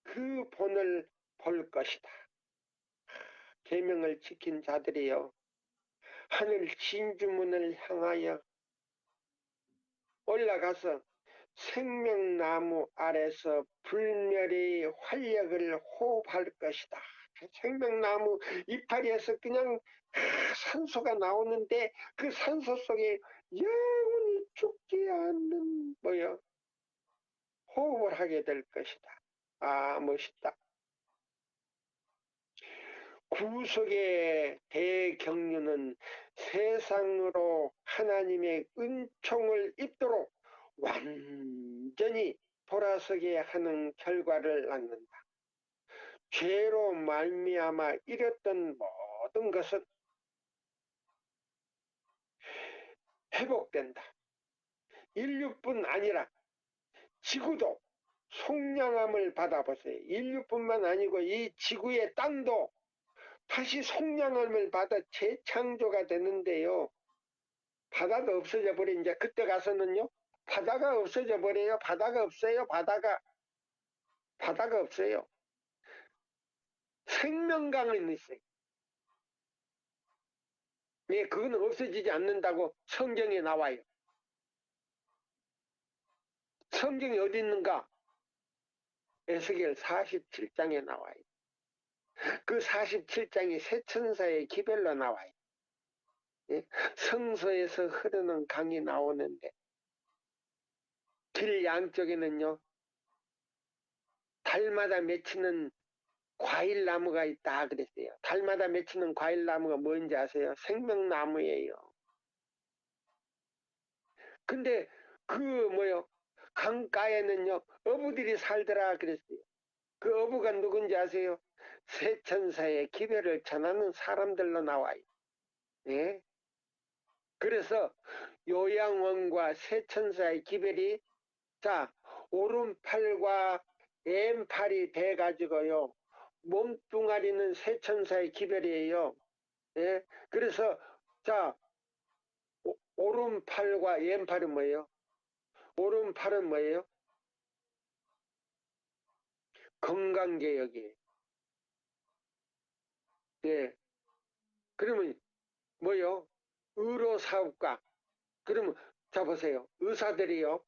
그 본을 볼 것이다. 계명을 지킨 자들이여 하늘 진주문을 향하여 올라가서 생명나무 아래서 불멸의 활력을 호흡할 것이다. 생명나무 이파리에서 그냥 산소가 나오는데 그 산소 속에 영원히 죽지 않는 호흡을 하게 될 것이다. 아, 멋있다. 구속의 대경륜은 세상으로 하나님의 은총을 입도록 완전히 돌아서게 하는 결과를 낳는다. 죄로 말미암아 잃었던 모든 것은 회복된다. 인류뿐 아니라 지구도 속량함을 받아보세요. 인류뿐만 아니고 이 지구의 땅도 다시 속량함을 받아 재창조가 되는데요. 바다가 없어져 버려. 이제 그때 가서는요. 바다가 없어져 버려요. 바다가 없어요. 바다가 없어요. 생명강은 있어요. 예, 그건 없어지지 않는다고 성경에 나와요. 성경이 어디 있는가? 에스겔 47장에 나와요. 그 47장이 새 천사의 기별로 나와요. 예? 성소에서 흐르는 강이 나오는데 길 양쪽에는요. 달마다 맺히는 과일나무가 있다 그랬어요. 달마다 맺히는 과일나무가 뭔지 아세요? 생명나무예요. 근데 강가에는요 어부들이 살더라 그랬어요. 그 어부가 누군지 아세요? 새 천사의 기별을 전하는 사람들로 나와요. 예? 그래서 요양원과 새 천사의 기별이 오른팔과 왼팔이 돼가지고요. 몸뚱아리는 새 천사의 기별이에요. 예? 그래서 오른팔과 왼팔은 뭐예요? 오른팔은 뭐예요? 건강개혁이에요. 예. 그러면 뭐요? 의료사업가. 그러면 보세요. 의사들이요.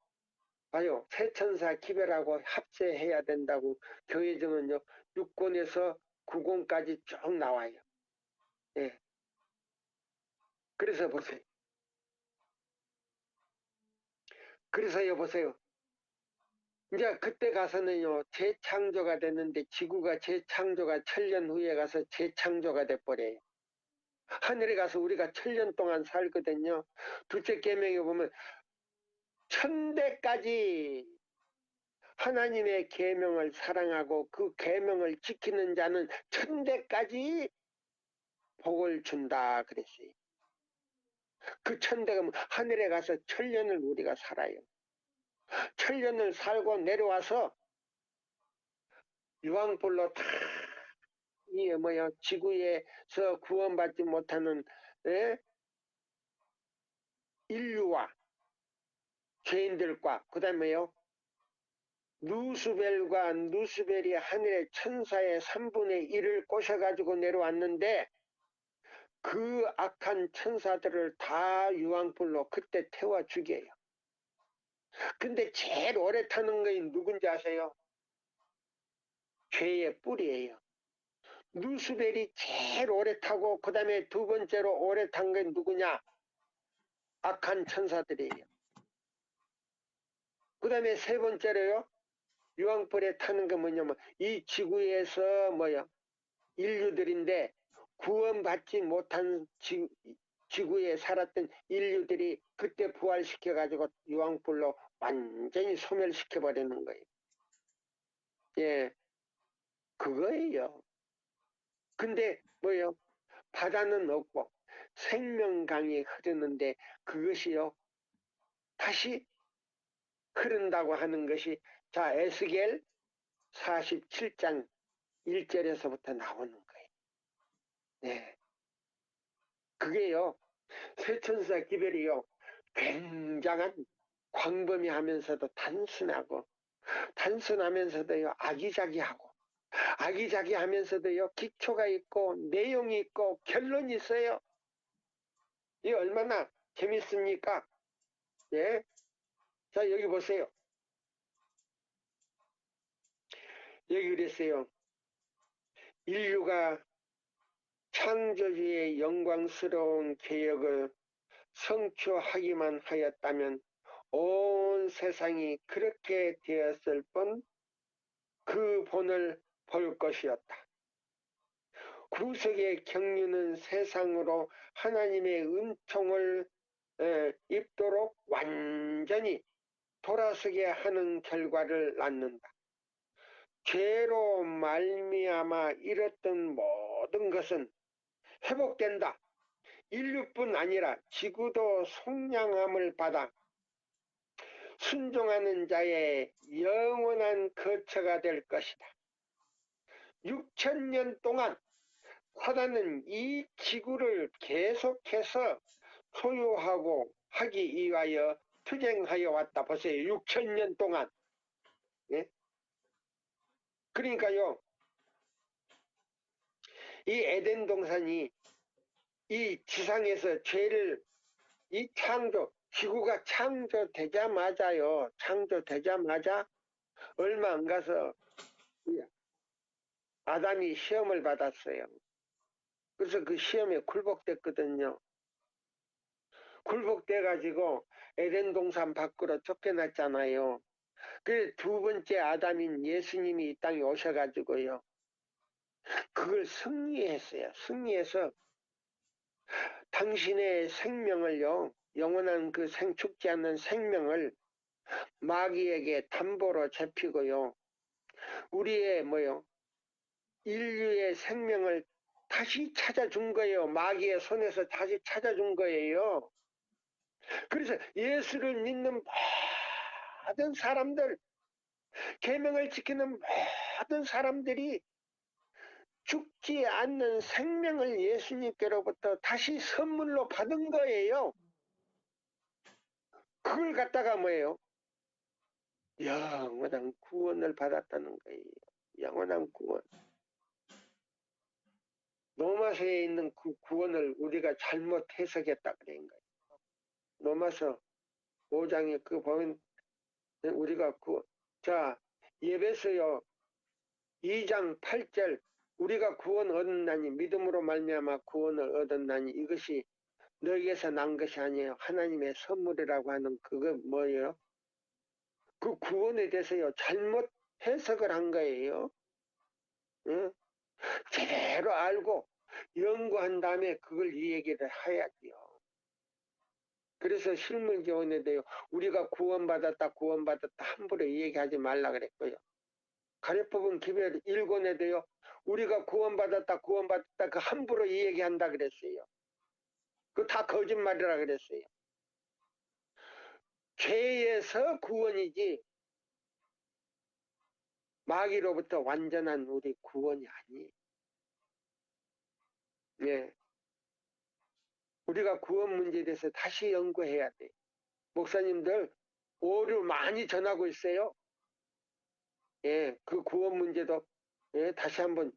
봐요. 새천사 기별하고 합세해야 된다고 정해지면요. 6권에서 9권까지 쭉 나와요. 예. 그래서 보세요. 그래서 여보세요. 이제 그때 가서는요. 재창조가 됐는데 지구가 재창조가 1000년 후에 가서 재창조가 돼버려요. 하늘에 가서 우리가 1000년 동안 살거든요. 둘째 계명에 보면 1000대까지 하나님의 계명을 사랑하고 그 계명을 지키는 자는 1000대까지 복을 준다 그랬어요. 그 1000대가 하늘에 가서 1000년을 우리가 살아요. 1000년을 살고 내려와서 유황불로 다 지구에서 구원받지 못하는 인류와 죄인들과 그 다음에요 누수벨과 누수벨이 하늘의 천사의 3분의 1을 꼬셔가지고 내려왔는데 그 악한 천사들을 다 유황불로 그때 태워 죽여요. 근데 제일 오래 타는 거인 누군지 아세요? 죄의 뿌리예요. 누수벨이 제일 오래 타고 그 다음에 두 번째로 오래 탄 건 누구냐? 악한 천사들이에요. 그 다음에 세 번째로요, 유황불에 타는 게 뭐냐면, 이 지구에서 인류들인데, 구원받지 못한 지구에 살았던 인류들이 그때 부활시켜가지고 유황불로 완전히 소멸시켜버리는 거예요. 예, 그거예요. 근데 바다는 없고 생명강이 흐르는데 그것이요, 다시 흐른다고 하는 것이, 자, 에스겔 47장 1절에서부터 나오는 거예요. 네. 그게요, 쇠천사 기별이요, 굉장한 광범위하면서도 단순하면서도요, 아기자기하면서도요, 기초가 있고 내용이 있고 결론이 있어요. 이 얼마나 재밌습니까? 예. 자, 여기 보세요. 여기 그랬어요. 인류가 창조주의 영광스러운 개혁을 성취하기만 하였다면 온 세상이 그렇게 되었을 뿐 그 본을 볼 것이었다. 구속의 경륜은 세상으로 하나님의 은총을 입도록 완전히 돌아서게 하는 결과를 낳는다. 죄로 말미암아 잃었던 모든 것은 회복된다. 인류뿐 아니라 지구도 속량함을 받아 순종하는 자의 영원한 거처가 될 것이다. 6천년 동안 사단은 이 지구를 계속해서 소유하고 하기 위하여 투쟁하여 왔다. 보세요. 6천년 동안. 예? 그러니까요, 이 에덴 동산이 이 지상에서 죄를, 이 지구가 창조되자마자 얼마 안 가서 아담이 시험을 받았어요. 그래서 그 시험에 굴복됐거든요. 굴복돼가지고 에덴 동산 밖으로 쫓겨났잖아요. 그 두 번째 아담인 예수님이 이 땅에 오셔가지고요, 그걸 승리했어요. 승리해서 당신의 생명을요, 영원한 그 죽지 않는 생명을 마귀에게 담보로 잡히고요, 우리의 인류의 생명을 다시 찾아준 거예요. 마귀의 손에서 다시 찾아준 거예요. 그래서 예수를 믿는 모든 사람들, 계명을 지키는 모든 사람들이 죽지 않는 생명을 예수님께로부터 다시 선물로 받은 거예요. 그걸 갖다가 영원한 구원을 받았다는 거예요. 영원한 구원. 로마서에 있는 그 구원을 우리가 잘못 해석했다 그런 거예요. 로마서 5장에 그 보면 우리가 예배서요 2장 8절, 우리가 구원 얻었나니 믿음으로 말미암아 구원을 얻었나니 이것이 너에게서 난 것이 아니에요. 하나님의 선물이라고 하는 그거 뭐예요? 그 구원에 대해서요 잘못 해석을 한 거예요. 응? 제대로 알고 연구한 다음에 그걸 이 얘기를 해야지요. 그래서 실물교훈에도요, 우리가 구원받았다 함부로 얘기하지 말라 그랬고요. 가래법은 기별 1권에도요, 우리가 구원받았다 그 함부로 이 얘기한다 그랬어요. 그거 다 거짓말이라 그랬어요. 죄에서 구원이지 마귀로부터 완전한 우리 구원이 아니에요. 예. 우리가 구원 문제에 대해서 다시 연구해야 돼. 목사님들 오류 많이 전하고 있어요. 예, 그 구원 문제도 다시 한번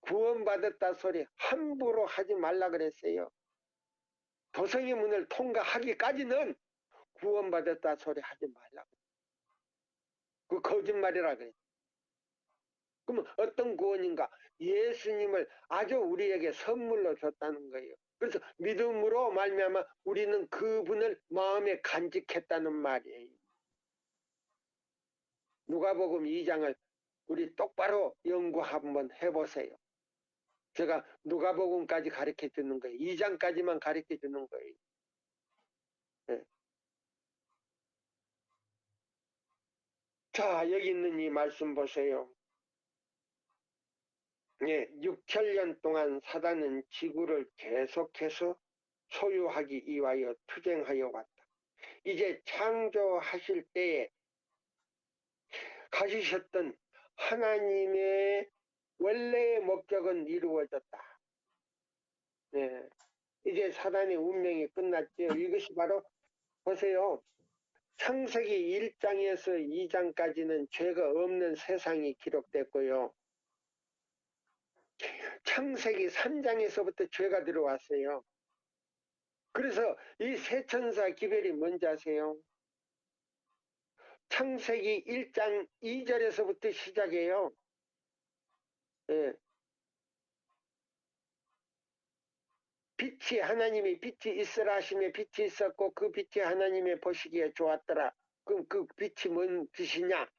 구원받았다 소리 함부로 하지 말라 그랬어요. 도성의 문을 통과하기까지는 구원받았다 소리 하지 말라고. 그 거짓말이라 그래. 그러면 어떤 구원인가? 예수님을 아주 우리에게 선물로 줬다는 거예요. 그래서 믿음으로 말미암아 우리는 그분을 마음에 간직했다는 말이에요. 누가복음 2장을 우리 똑바로 연구 한번 해보세요. 제가 누가복음까지 가르쳐 주는 거예요. 2장까지만 가르쳐 주는 거예요. 네. 자, 여기 있는 이 말씀 보세요. 예, 6천년 동안 사단은 지구를 계속해서 소유하기 위하여 투쟁하여 왔다. 이제 창조하실 때에 가지셨던 하나님의 원래의 목적은 이루어졌다. 네. 이제 사단의 운명이 끝났죠. 이것이 바로 보세요. 창세기 1장에서 2장까지는 죄가 없는 세상이 기록됐고요. 창세기 3장에서부터 죄가 들어왔어요. 그래서 이 세천사 기별이 뭔지 아세요? 창세기 1장 2절에서부터 시작해요. 예. 빛이 하나님이 빛이 있으라 하시며 빛이 있었고 그 빛이 하나님의 보시기에 좋았더라. 그럼 그 빛이 뭔 빛이냐?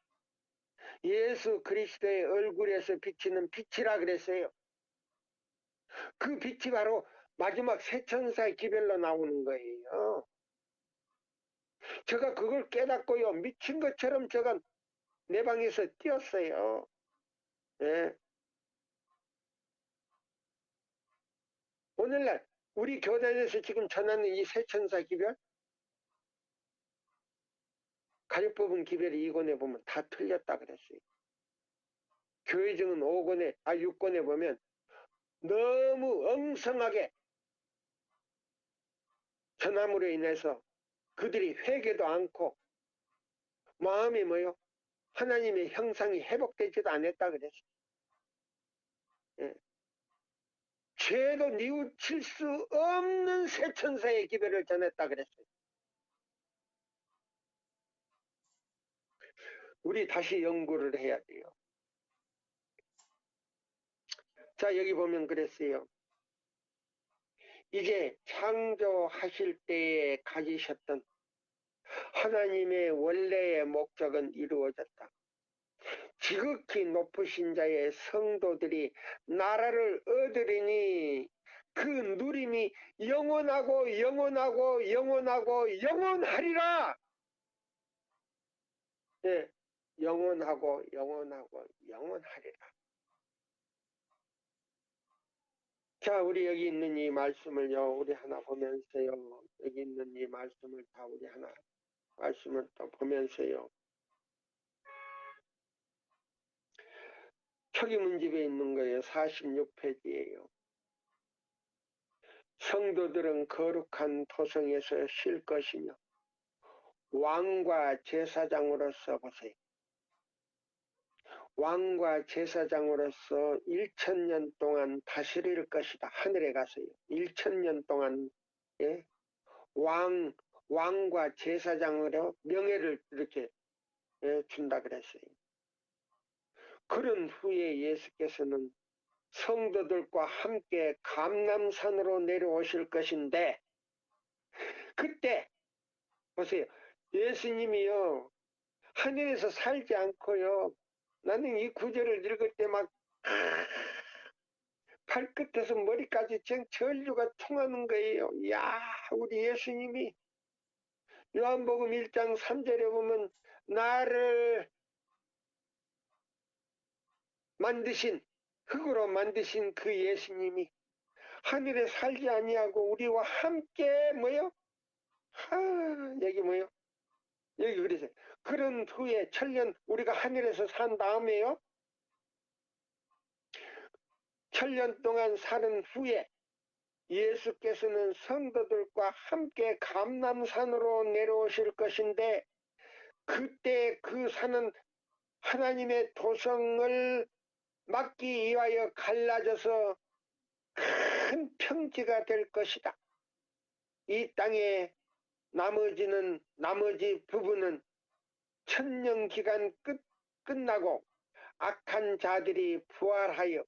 예수 그리스도의 얼굴에서 비치는 빛이라 그랬어요. 그 빛이 바로 마지막 세천사의 기별로 나오는 거예요. 제가 그걸 깨닫고요. 미친 것처럼 제가 내 방에서 뛰었어요. 예. 오늘날 우리 교단에서 지금 전하는 이 세천사 기별, 가려뽑은 기별이 2권에 보면 다 틀렸다 그랬어요. 교회증은 6권에 보면 너무 엉성하게 전함으로 인해서 그들이 회개도 않고 마음이 뭐요? 하나님의 형상이 회복되지도 않았다 그랬어요. 예. 죄도 뉘우칠 수 없는 세천사의 기별을 전했다 그랬어요. 우리 다시 연구를 해야 돼요. 자, 여기 보면 그랬어요. 이제 창조하실 때에 가지셨던 하나님의 원래의 목적은 이루어졌다. 지극히 높으신 자의 성도들이 나라를 얻으리니 그 누림이 영원하고 영원하고 영원하고 영원하리라. 네, 영원하고 영원하고 영원하리라. 자, 우리 여기 있는 이 말씀을요, 우리 하나 보면서요, 여기 있는 이 말씀을 다 우리 하나 말씀을 또 보면서요. 초기문집에 있는 거예요. 46페이지예요. 성도들은 거룩한 토성에서 쉴 것이며 왕과 제사장으로서 보세요. 왕과 제사장으로서 1000년 동안 다스릴 것이다. 하늘에 가서요. 1000년 동안 예? 왕과 제사장으로 명예를 이렇게 준다 그랬어요. 그런 후에 예수께서는 성도들과 함께 감람산으로 내려오실 것인데 그때 보세요. 예수님이요. 하늘에서 살지 않고요. 나는 이 구절을 읽을 때 막 발끝에서 머리까지 전류가 통하는 거예요. 야, 우리 예수님이 요한복음 1장 3절에 보면 나를 만드신 흙으로 만드신 그 예수님이 하늘에 살지 아니하고 우리와 함께 뭐요? 여기 뭐요? 여기 그러세요. 그런 후에 천년 우리가 하늘에서 산 다음에요. 천년 동안 사는 후에 예수께서는 성도들과 함께 감람산으로 내려오실 것인데 그때 그 산은 하나님의 도성을 막기 위하여 갈라져서 큰 평지가 될 것이다. 이 땅의 나머지 부분은 천년 기간 끝나고 악한 자들이 부활하여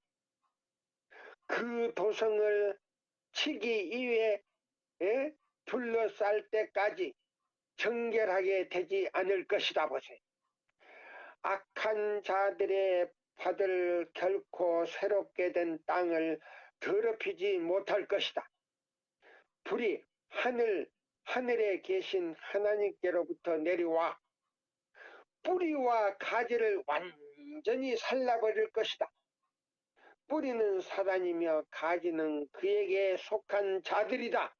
그 도성을 치기 위해 둘러쌀 때까지 정결하게 되지 않을 것이다 보세요. 악한 자들의 파들 결코 새롭게 된 땅을 더럽히지 못할 것이다. 불이 하늘에 계신 하나님께로부터 내려와 뿌리와 가지를 완전히 살라버릴 것이다. 뿌리는 사단이며 가지는 그에게 속한 자들이다.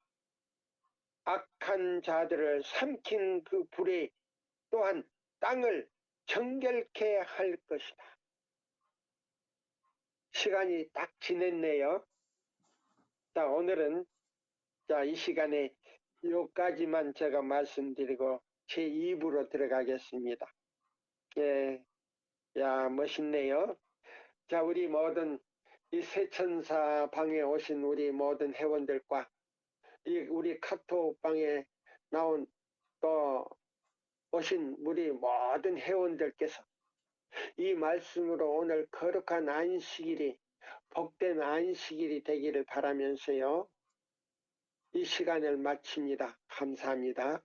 악한 자들을 삼킨 그 불이 또한 땅을 정결케 할 것이다. 시간이 딱 지냈네요. 자, 오늘은 이 시간에 여기까지만 제가 말씀드리고 제 2부로 들어가겠습니다. 예, 야, 멋있네요. 자, 우리 모든 이 세천사 방에 오신 우리 모든 회원들과 우리 카톡방에 나온 또 오신 우리 모든 회원들께서 이 말씀으로 오늘 거룩한 안식일이 복된 안식일이 되기를 바라면서요. 이 시간을 마칩니다. 감사합니다.